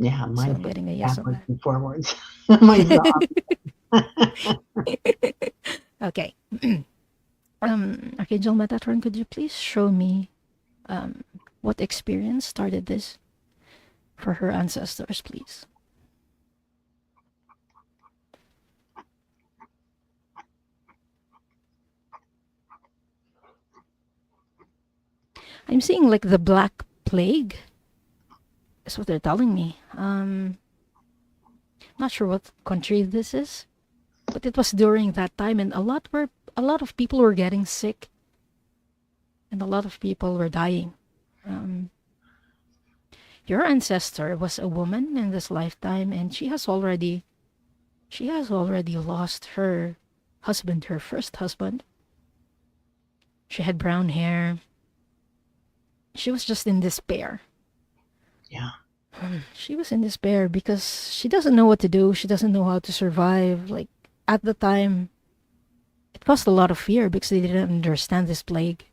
Yeah, So mine's I'm getting a yes on backwards that. and forwards. Mine's off. Okay. Archangel Metatron, could you please show me what experience started this for her ancestors, please? I'm seeing like the Black Plague. That's what they're telling me. Not sure what country this is, but it was during that time, and a lot of people were getting sick, and a lot of people were dying. Um, your ancestor was a woman in this lifetime, and she has already lost her husband, her first husband. She had brown hair. She was just in despair. Yeah. She was in despair because she doesn't know what to do. She doesn't know how to survive. Like at the time, caused a lot of fear because they didn't understand this plague.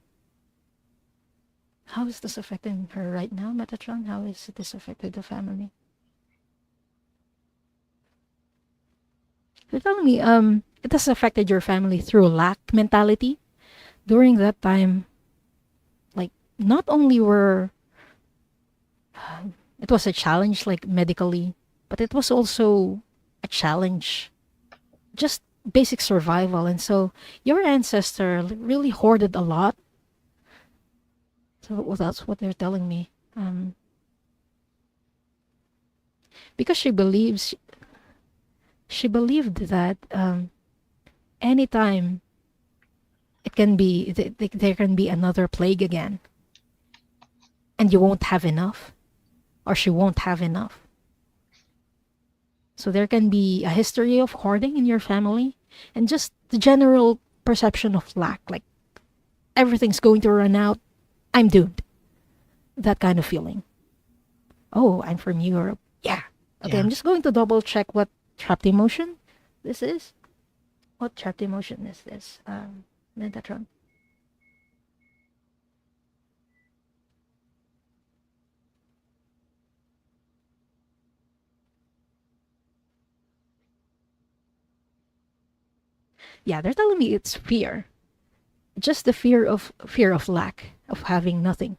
How is this affecting her right now, Metatron? How is this affected the family? You're telling me, it has affected your family through lack mentality during that time. Like, not only were it was a challenge, like medically, but it was also a challenge, just basic survival. And so, your ancestor really hoarded a lot. So, well, that's what they're telling me. Because she believed that anytime it can be there can be another plague again, and you won't have enough, or she won't have enough. So there can be a history of hoarding in your family, and just the general perception of lack, like everything's going to run out, I'm doomed. That kind of feeling. Oh, I'm from Europe. Yeah. Okay, Yeah. I'm just going to double check what trapped emotion this is. What trapped emotion is this? Metatron. Yeah, they're telling me it's fear. Just the fear of lack, of having nothing.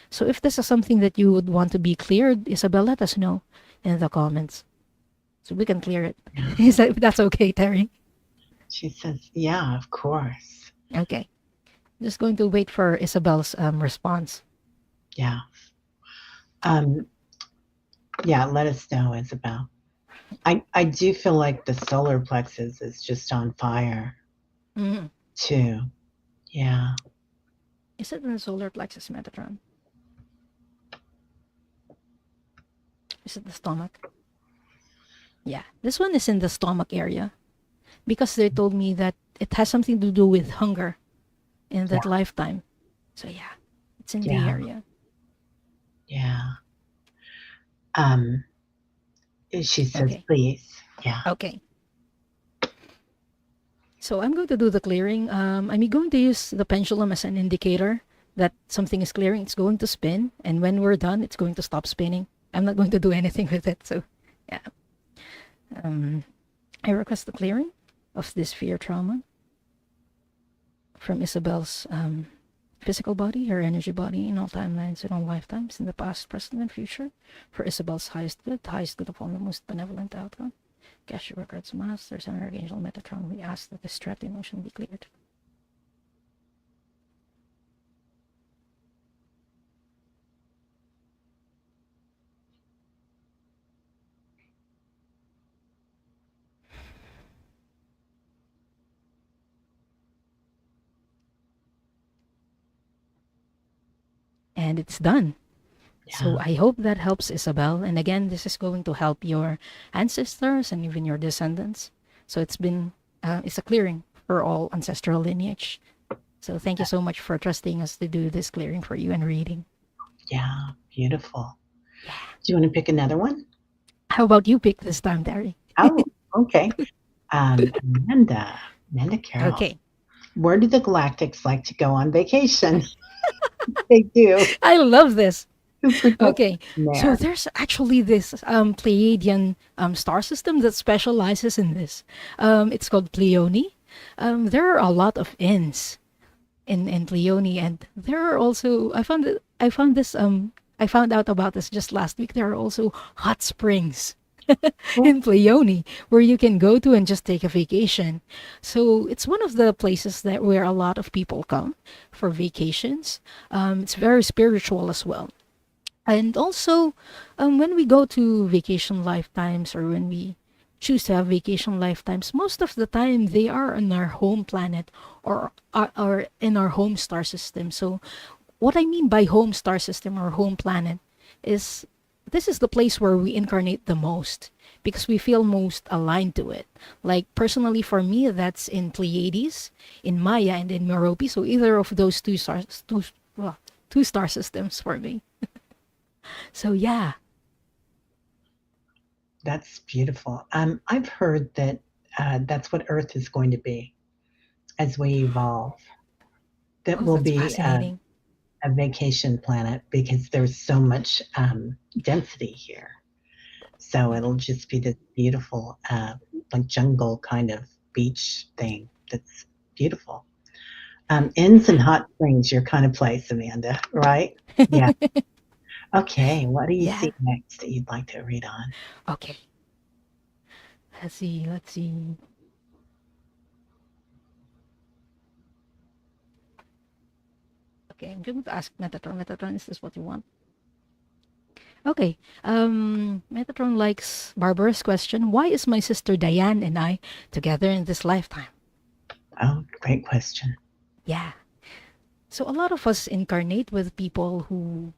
So if this is something that you would want to be cleared, Isabel, let us know in the comments so we can clear it. Yeah. Is that that's okay, Terry? She says, yeah, of course. Okay. Just going to wait for Isabel's response. Yeah. Um, yeah, let us know, Isabel. I do feel like the solar plexus is just on fire Mm. too. Yeah. Is it in the solar plexus, Metatron? Is it the stomach? Yeah, this one is in the stomach area because they told me that it has something to do with hunger in Yeah. that lifetime. So yeah, it's in the Yeah. area. Yeah. Um, she says, Okay. please. Yeah. Okay. So I'm going to do the clearing. I'm going to use the pendulum as an indicator that something is clearing. It's going to spin, and when we're done, it's going to stop spinning. I'm not going to do anything with it. So, yeah. Um, I request the clearing of this fear trauma from Isabel's physical body, her energy body, in all timelines, in all lifetimes, in the past, present, and future, for Isabel's highest good of all, the most benevolent outcome. Akashic Records Masters and Archangel Metatron, we ask that this trapped emotion be cleared. And it's done. So Yeah. I hope that helps Isabel. And again, this is going to help your ancestors and even your descendants. So it's a clearing for all ancestral lineage. So thank you so much for trusting us to do this clearing for you and reading. Yeah. Beautiful. Do you want to pick another one? How about you pick this time, Terry? Oh, okay. Amanda. Amanda Carroll. Okay. Where do the Galactics like to go on vacation? They do. I love this. Who protects Okay, them so there? there's actually this Pleiadian star system that specializes in this. It's called Pleione. There are a lot of inns in Pleione, and there are also I found out about this just last week. There are also hot springs Oh, in Pleione where you can go to and just take a vacation. So it's one of the places that where a lot of people come for vacations. It's very spiritual as well. And also, when we go to vacation lifetimes or when we choose to have vacation lifetimes, most of the time they are on our home planet or in our home star system. So, what I mean by home star system or home planet is this is the place where we incarnate the most because we feel most aligned to it. Like personally for me, that's in Pleiades, in Maya, and in Merope. So either of those well, two star systems for me. So yeah. that's beautiful. I've heard that that's what Earth is going to be. as we evolve. That Oh, will that's be fascinating. a vacation planet because there's so much density here. So it'll just be this beautiful, like jungle kind of beach thing that's beautiful. Inns and hot springs, your kind of place, Amanda, right? Yeah. Okay. What do you Yeah. see next that you'd like to read on? Okay. Let's see. Let's see. Okay, I'm going to ask Metatron. Metatron, is this what you want? Okay. Metatron likes Barbara's question. Why is my sister Diane and I together in this lifetime? Oh, great question. Yeah. So a lot of us incarnate with people who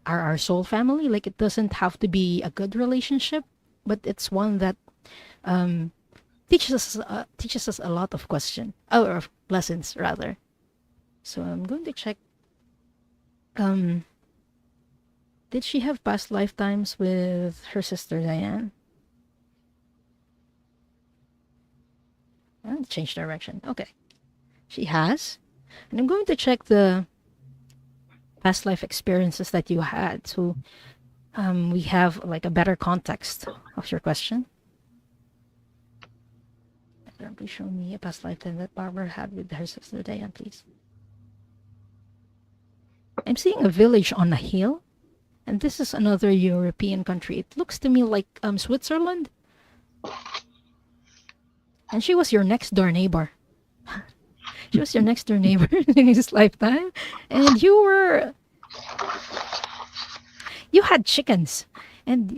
are our soul family. Like it doesn't have to be a good relationship, but it's one that um, teaches us a lot of or of lessons rather. So I'm going to check. Um, did she have past lifetimes with her sister Diane? Change direction. Okay, she has, and I'm going to check the past life experiences that you had. So we have like a better context of your question. Please show me a past lifetime that Barbara had with her sister Diane, please. I'm seeing a village on a hill, and this is another European country. It looks to me like Switzerland. And she was your next door neighbor. She was your next door neighbor in his lifetime, and you had chickens, and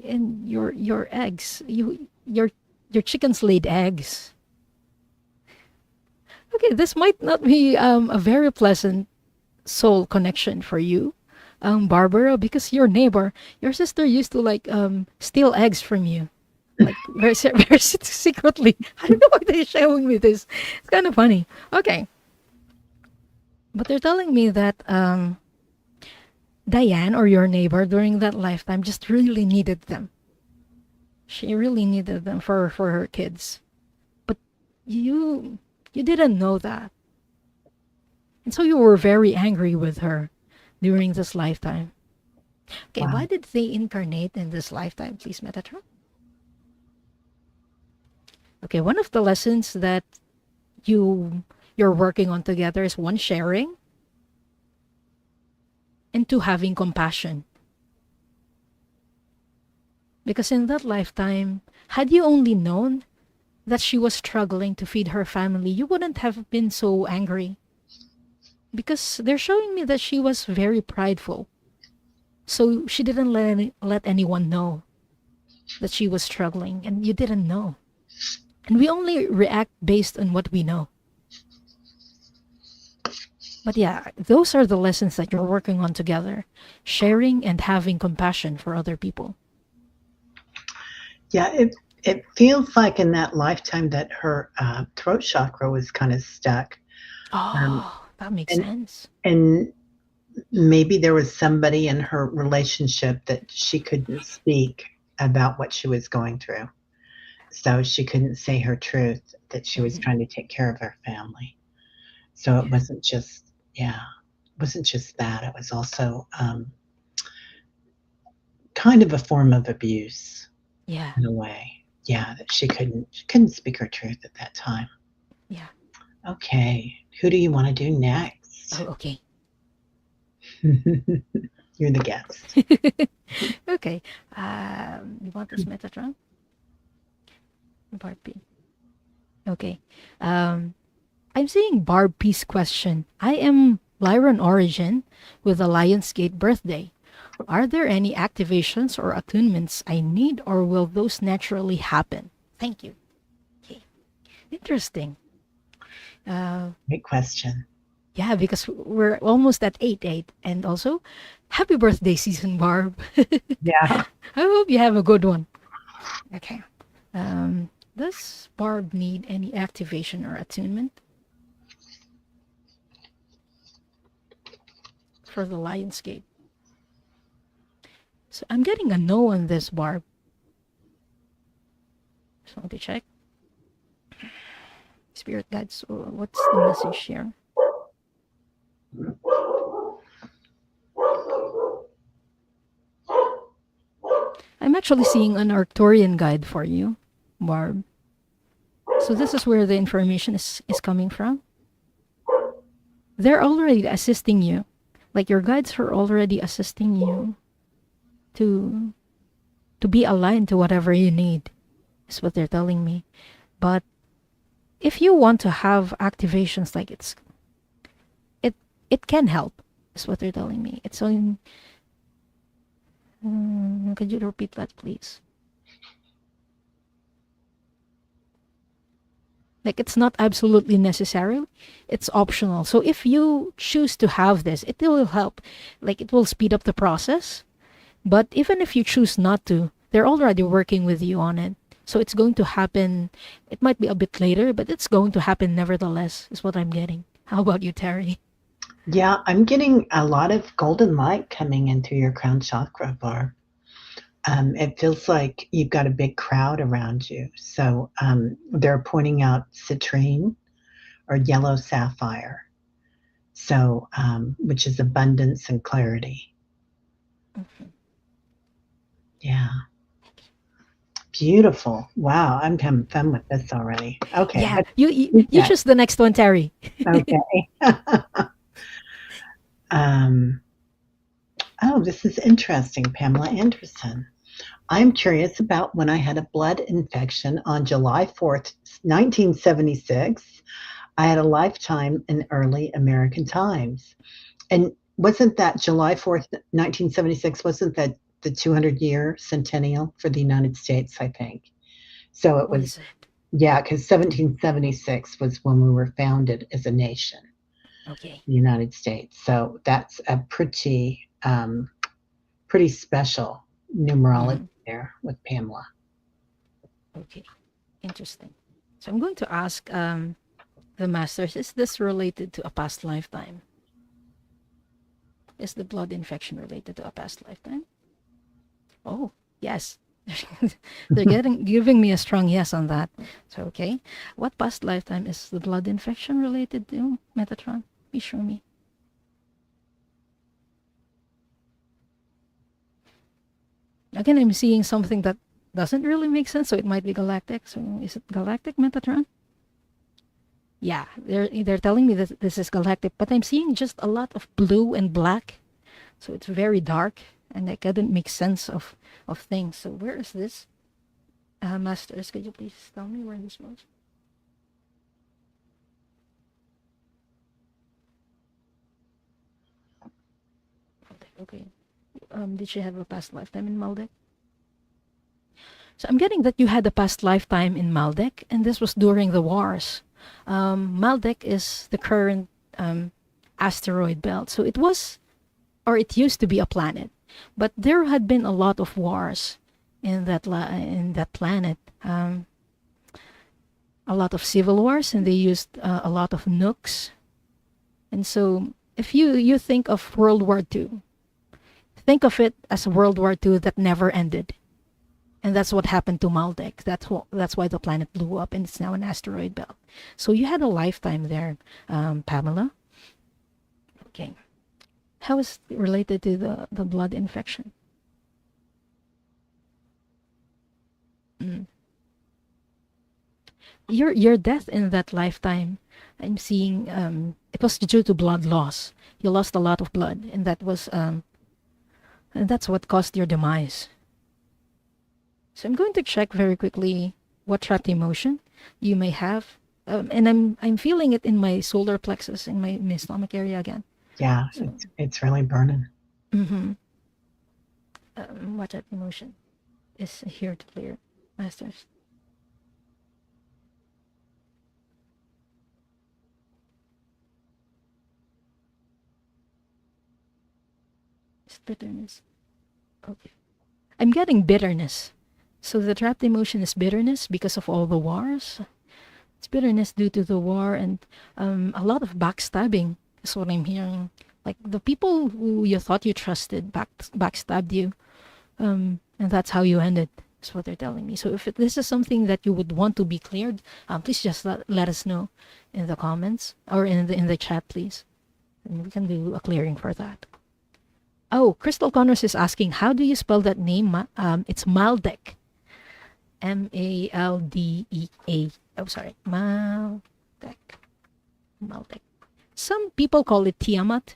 your eggs. Your chickens laid eggs. Okay, this might not be a very pleasant soul connection for you, Barbara, because your neighbor, your sister used to like steal eggs from you, like very secretly. I don't know why they're showing me this. It's kind of funny. Okay, but they're telling me that Diane or your neighbor during that lifetime just really needed them. She really needed them for her kids, but you you didn't know that, and so you were very angry with her during this lifetime. Okay, why Wow. did they incarnate in this lifetime, please, Metatron? Okay, one of the lessons that you're working on together is one, sharing, and two, having compassion. Because in that lifetime, had you only known that she was struggling to feed her family, you wouldn't have been so angry. Because they're showing me that she was very prideful. So she didn't let anyone know that she was struggling, and you didn't know. And we only react based on what we know. But yeah, those are the lessons that you're working on together, sharing and having compassion for other people. Yeah, it feels like in that lifetime that her throat chakra was kind of stuck. Um, Oh, that makes and sense. and maybe there was somebody in her relationship that she couldn't speak about what she was going through. So she couldn't say her truth that she was Mhm. trying to take care of her family. So it Yeah. wasn't just, yeah, it wasn't just that. It was also kind of a form of abuse Yeah. in a way. Yeah, that she couldn't speak her truth at that time. Yeah. Okay, who do you want to do next? Oh, okay. You're the guest. Okay. You want this Metatron? Part B. Okay. Um, I'm seeing Barb Peace question. I am Lyran Origin with a Lionsgate birthday. Are there any activations or attunements I need, or will those naturally happen? Thank you. Okay. Interesting. Uh, Great question. yeah, because we're almost at 8-8. And also, happy birthday season, Barb. Yeah. I hope you have a good one. Okay. Um, does Barb need any activation or attunement for the Lionsgate? So I'm getting a no on this, Barb. Just want to check. Spirit guides, what's the message here? I'm actually seeing an Arcturian guide for you, Barb. So this is where the information is coming from. They're already assisting you. Like your guides are already assisting you to be aligned to whatever you need, is what they're telling me. But if you want to have activations, like it can help, is what they're telling me. It's on. Could you repeat that, please? Like it's not absolutely necessary, it's optional. So if you choose to have this, it will help. Like it will speed up the process. But even if you choose not to, they're already working with you on it. So it's going to happen. It might be a bit later, but it's going to happen nevertheless, is what I'm getting. How about you, Teri? Yeah, I'm getting a lot of golden light coming in through your crown chakra bar. It feels like you've got a big crowd around you. So they're pointing out citrine or yellow sapphire, so which is abundance and clarity. Mm-hmm. Yeah. Beautiful. Wow, I'm having fun with this already. Okay. Yeah, you choose the next one, Teri. Okay. Oh, this is interesting, Pamela Anderson. I'm curious about when I had a blood infection on July 4th, 1976. I had a lifetime in early American times. And wasn't that July 4th, 1976, wasn't that the 200-year centennial for the United States, I think? So it was, yeah, because 1776 was when we were founded as a nation. Okay. The United States. So that's a pretty special numerology there with Pamela. Okay, interesting. So I'm going to ask the masters, is this related to a past lifetime? Is the blood infection related to a past lifetime? Oh, yes. They're giving me a strong yes on that. So, okay. What past lifetime is the blood infection related to, Metatron? Please show me. Again, I'm seeing something that doesn't really make sense, so it might be galactic. So is it galactic, Metatron? Yeah, they're telling me that this is galactic, but I'm seeing just a lot of blue and black. So it's very dark, and I couldn't make sense of things. So where is this? Masters, could you please tell me where this was? Okay. Did she have a past lifetime in Maldek? So I'm getting that you had a past lifetime in Maldek, and this was during the wars. Maldek is the current asteroid belt. So it was, or it used to be a planet, but there had been a lot of wars in that planet. A lot of civil wars, and they used a lot of nukes. And so if you think of World War II, think of it as World War II that never ended. And that's what happened to Maldek. That's why the planet blew up, and it's now an asteroid belt. So you had a lifetime there, Pamela. Okay. How is it related to the blood infection? Your death in that lifetime, I'm seeing it was due to blood loss. You lost a lot of blood, and that's what caused your demise. So I'm going to check very quickly what trapped emotion you may have, and I'm feeling it in my solar plexus, in my stomach area again. Yeah, so, it's really burning. Mm-hmm. What trapped emotion is here to clear, masters? It's bitterness. Okay. I'm getting bitterness. So the trapped emotion is bitterness because of all the wars. It's bitterness due to the war and a lot of backstabbing is what I'm hearing. Like the people who you thought you trusted backstabbed you, and that's how you ended. That's what they're telling me. So if this is something that you would want to be cleared, please just let us know in the comments or in the chat, please. And we can do a clearing for that. Oh, Crystal Connors is asking, how do you spell that name? It's Maldek. Maldea. Oh, sorry. Maldek. Maldek. Some people call it Tiamat,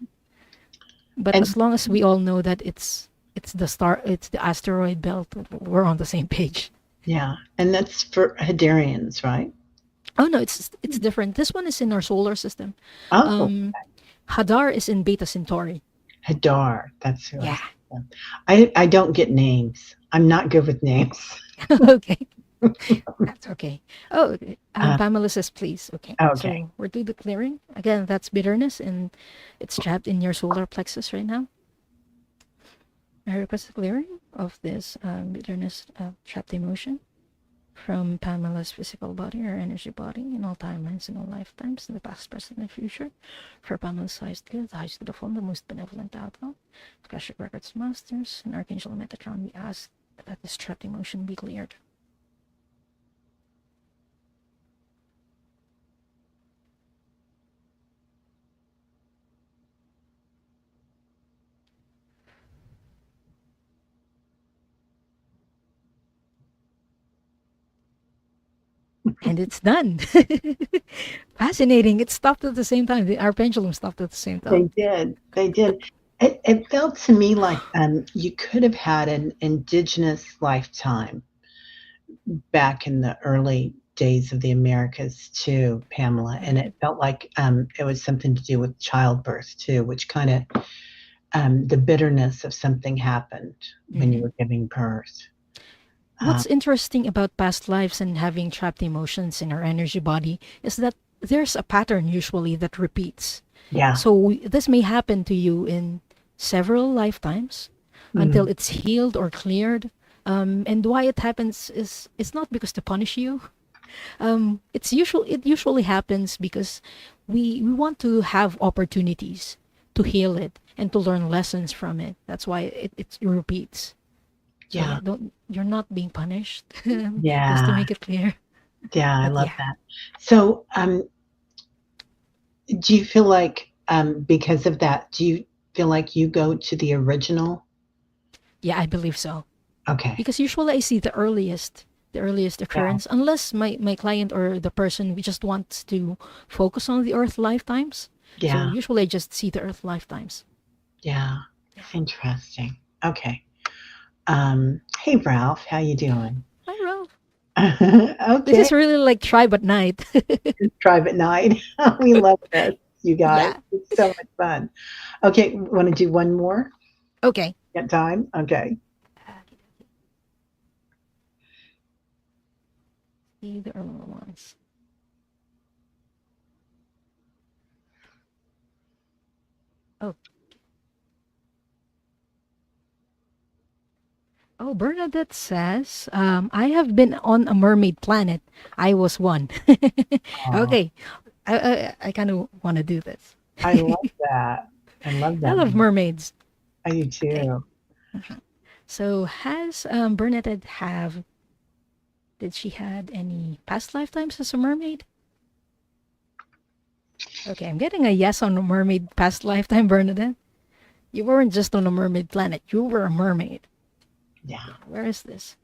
but And as long as we all know that it's the asteroid belt, we're on the same page. yeah, and that's for Hadarians, right? Oh no, it's different. This one is in our solar system. Oh, Um, Hadar is in Beta Centauri. Hadar. That's who Yeah. I don't get names. I'm not good with names. Okay. That's okay. Oh, Uh, Pamela says please. Okay. okay. So we're doing the clearing. Again, that's bitterness and it's trapped in your solar plexus right now. I request a clearing of this bitterness trapped emotion from Pamela's physical body or energy body in all timelines and all lifetimes, in the past, present, and future. For Pamela's highest good, the highest good of all, the most benevolent outcome. Akashic Records Masters and Archangel Metatron, we ask that this trapped emotion be cleared. And it's done. Fascinating. It stopped at the same time. Our pendulum stopped at the same They time. did. They did. It felt to me like you could have had an indigenous lifetime back in the early days of the Americas too, Pamela. And it felt like it was something to do with childbirth too, which kind of the bitterness of something happened when you were giving birth. What's interesting about past lives and having trapped emotions in our energy body is that there's a pattern usually that repeats. Yeah. So this may happen to you in several lifetimes until it's healed or cleared. And why it happens is it's not because to punish you. It usually happens because we want to have opportunities to heal it and to learn lessons from it. That's why it repeats. So Yeah. you're not being punished. Just to Yeah. make it clear. Yeah, I But love yeah. that. So, do you feel like because of that, do you feel like you go to the original? Yeah, I believe so. Okay. Because usually I see the earliest Yeah. occurrence, unless my client or the person we just wants to focus on the earth lifetimes. So Yeah. usually I just see the earth lifetimes. Yeah. Interesting. Okay. Hey Ralph, how you doing? Hi, Ralph. This Okay. is really like tribe at night. Private night. We love this, you guys. Yeah. It's so much fun. Okay, want to do one more? Okay. Got time? Okay. See the earlier ones. Oh. Oh, Bernadette says, I have been on a mermaid planet. I was one. Oh, Okay. I kind of want to do this. I love that. I love I that. love mermaids. I do Okay. too. So has Bernadette did she had any past lifetimes as a mermaid? Okay, I'm getting a yes on a mermaid past lifetime, Bernadette. You weren't just on a mermaid planet. You were a mermaid. Yeah. Where is this?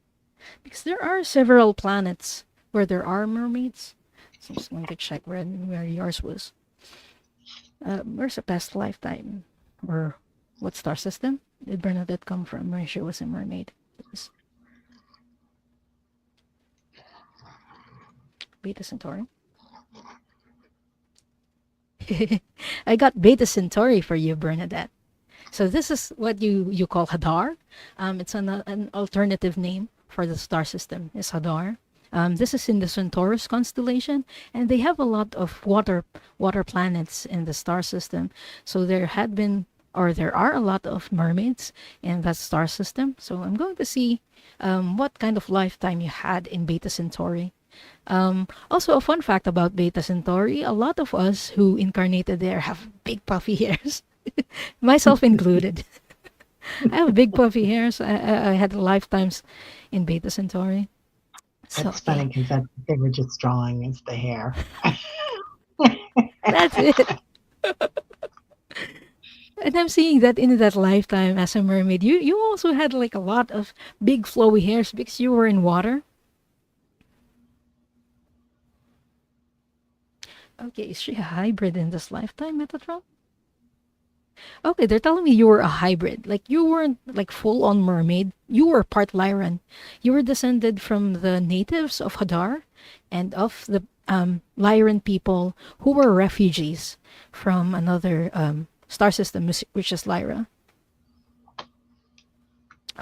Because there are several planets where there are mermaids. So I'm just going to check where yours was. Where's a past lifetime? Or what star system did Bernadette come from where she was a mermaid? Beta Centauri. I got Beta Centauri for you, Bernadette. So this is what you call Hadar. It's an alternative name for the star system is Hadar. This is in the Centaurus constellation, and they have a lot of water planets in the star system. So there are a lot of mermaids in that star system. So I'm going to see what kind of lifetime you had in Beta Centauri. Also, a fun fact about Beta Centauri: a lot of us who incarnated there have big puffy hairs, myself included. I have big puffy hairs. I had lifetimes in Beta Centauri. So That's yeah, funny because they were just drawing is the hair. that's it. And I'm seeing that in that lifetime as a mermaid, you also had like a lot of big flowy hairs because you were in water. Okay, is she a hybrid in this lifetime, Metatron? Okay, they're telling me you were a hybrid. Like you weren't like full on mermaid. You were part Lyran. You were descended from the natives of Hadar and of the Lyran people who were refugees from another star system, which is Lyra.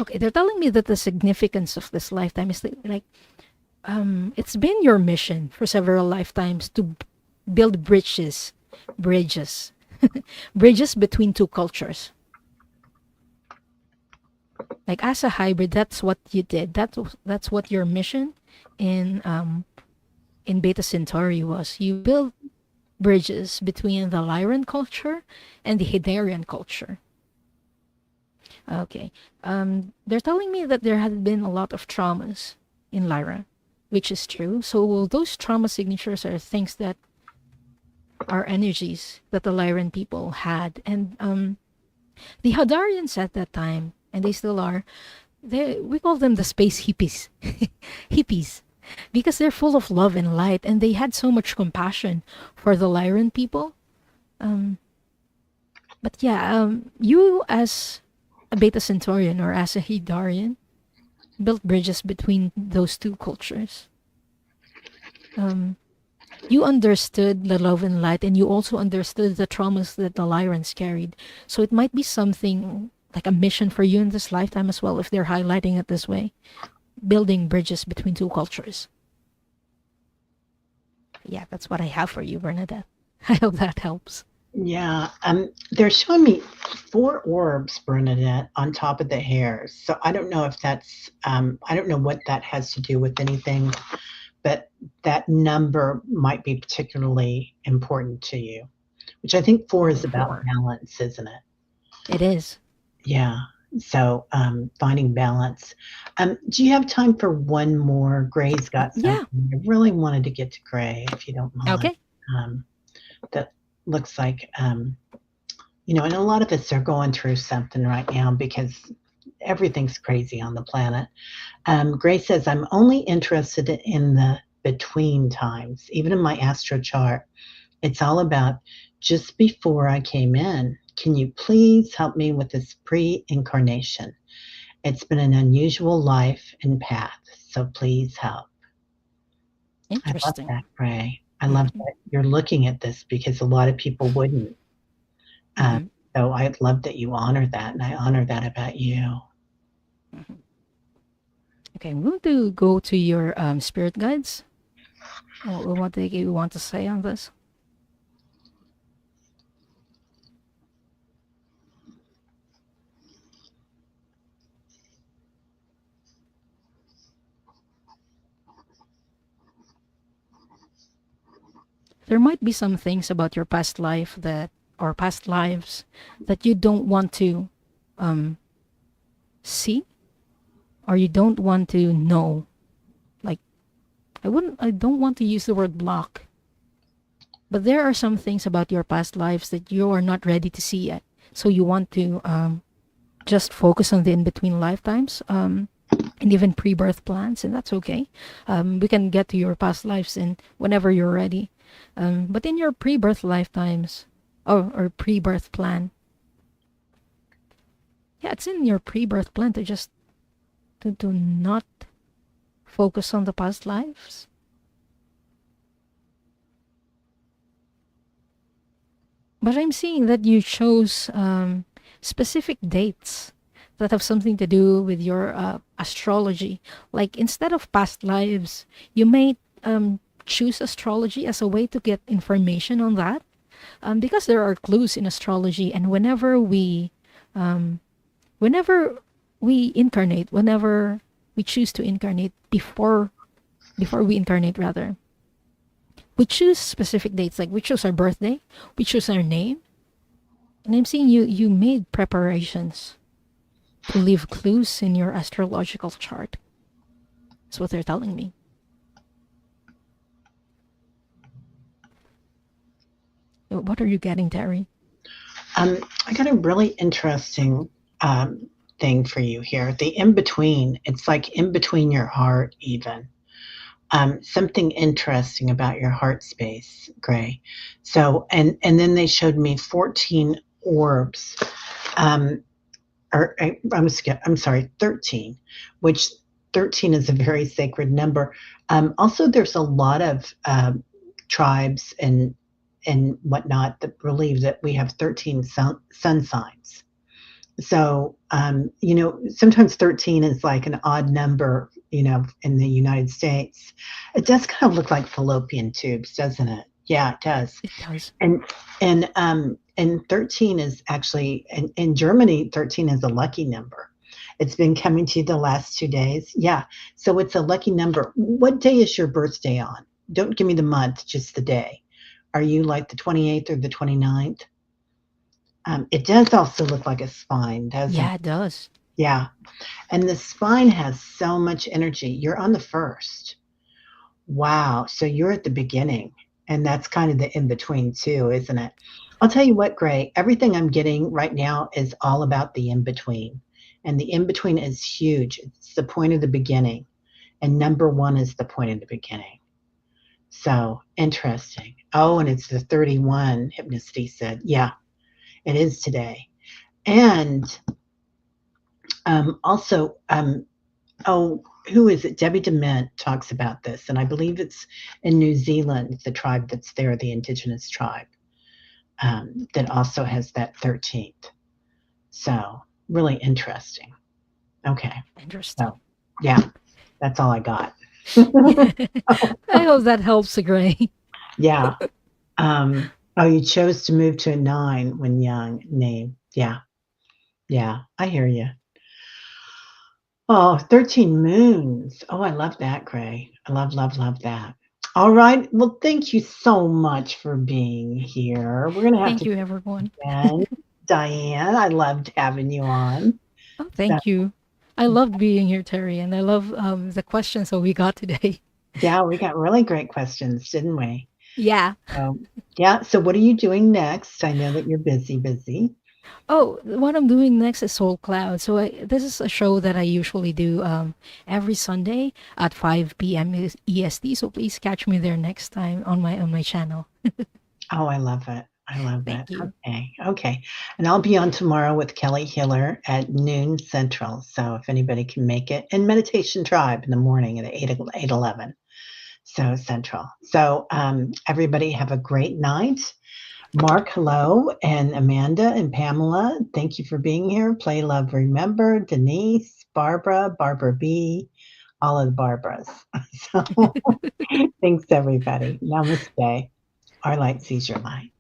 Okay, they're telling me that the significance of this lifetime is like it's been your mission for several lifetimes to build bridges, bridges between two cultures. Like as a hybrid, that's what you did. That's what your mission in Beta Centauri was. You built bridges between the Lyran culture and the Hidarian culture. Okay. They're telling me that there had been a lot of traumas in Lyra, which is true. So those trauma signatures are things that are energies that the Lyran people had. And the Hadarians at that time, and they still are, we call them the space hippies. Hippies. Because they're full of love and light, and they had so much compassion for the Lyran people. But yeah, you as a Beta Centaurian or as a Hidarian built bridges between those two cultures. You understood the love and light, and you also understood the traumas that the Lyrans carried. So it might be something like a mission for you in this lifetime as well, if they're highlighting it this way. Building bridges between two cultures. Yeah, that's what I have for you, Bernadette. I hope that helps. Yeah, they're showing me 4 orbs, Bernadette, on top of the hairs. So I don't know if that's, I don't know what that has to do with anything, but that number might be particularly important to you, which I think 4 is Okay, about 4. balance, isn't it? It is. Yeah. So finding balance. Do you have time for one more? Gray's got Yeah. something. I really wanted to get to Gray, if you don't mind. Okay. That looks like, you know, and a lot of us are going through something right now because everything's crazy on the planet. Gray says, I'm only interested in the between times. Even in my astro chart, it's all about just before I came in. Can you please help me with this pre-incarnation? It's been an unusual life and path, so please help. I love Interesting. that, Gray. I love Mm-hmm. that you're looking at this because a lot of people wouldn't. Um, Mm-hmm. so I love that you honor that, and I honor that about you. Mm-hmm. Okay, I'm going to go to your spirit guides. What do you want to say on this? There might be some things about your past life that, or past lives, that you don't want to um, see, or you don't want to know. Like, I don't want to use the word block, but there are some things about your past lives that you are not ready to see yet. So you want to just focus on the in between lifetimes, and even pre birth plans, and that's okay. We can get to your past lives and whenever you're ready. But in your pre birth lifetimes, or pre birth plan, yeah, it's in your pre birth plan to just to not focus on the past lives. But I'm seeing that you chose specific dates that have something to do with your astrology. Like instead of past lives, you may choose astrology as a way to get information on that. Because there are clues in astrology, and whenever we incarnate, whenever we choose to incarnate before we incarnate rather, we choose specific dates. Like we choose our birthday, we choose our name, and I'm seeing you made preparations to leave clues in your astrological chart. That's what they're telling me. What are you getting, Terry? I got a really interesting thing for you here. The in between, it's like in between your heart, even. Something interesting about your heart space, Gray. So, and then they showed me 14 orbs, um, or I'm sorry, 13, which 13 is a very sacred number. Also, there's a lot of tribes and whatnot that believe that we have 13 sun signs. So, sometimes 13 is like an odd number, in the United States. It does kind of look like fallopian tubes, doesn't it? Yeah, it does. It does. And 13 is actually in Germany, 13 is a lucky number. It's been coming to you the last 2 days. Yeah. So it's a lucky number. What day is your birthday on? Don't give me the month, just the day. Are you like the 28th or the 29th? It does also look like a spine, doesn't it? Yeah, it does. Yeah. And the spine has so much energy. You're on the first. Wow. So you're at the beginning. And that's kind of the in between, too, isn't it? I'll tell you what, Gray, everything I'm getting right now is all about the in between. And the in between is huge. It's the point of the beginning. And number one is the point of the beginning. So interesting. Oh, and it's the 31, Hypnosty said. Yeah, it is today. And also, oh, who is it? Debbie Dement talks about this, and I believe it's in New Zealand, the tribe that's there, the indigenous tribe, that also has that 13th. So really interesting. Okay. Interesting. So yeah, that's all I got. I hope that helps, Gray. Yeah. Oh, you chose to move to a 9 when young name. Yeah. Yeah. I hear you. Oh, 13 moons. Oh, I love that, Gray. I love, love, love that. All right. Well, thank you so much for being here. We're going to have Thank to you, do everyone. it again. Diane, I loved having you on. Oh, So, thank you. I loved being here, Terry, and I love the questions that we got today. yeah, we got really great questions, didn't we? Yeah. So, yeah. So, what are you doing next? I know that you're busy, busy. Oh, what I'm doing next is Soul Cloud. So this is a show that I usually do every Sunday at 5 p.m. EST. So please catch me there next time on my channel. Oh, I love it. I love it. Thank you. Okay. Okay. And I'll be on tomorrow with Kelly Hiller at noon Central. So if anybody can make it, and Meditation Tribe in the morning at 8:11. So Central. So everybody have a great night. Mark, hello. And Amanda and Pamela, thank you for being here. Play Love Remember, Denise, Barbara, Barbara B, all of the Barbaras. So thanks, everybody. Namaste. Our light sees your light.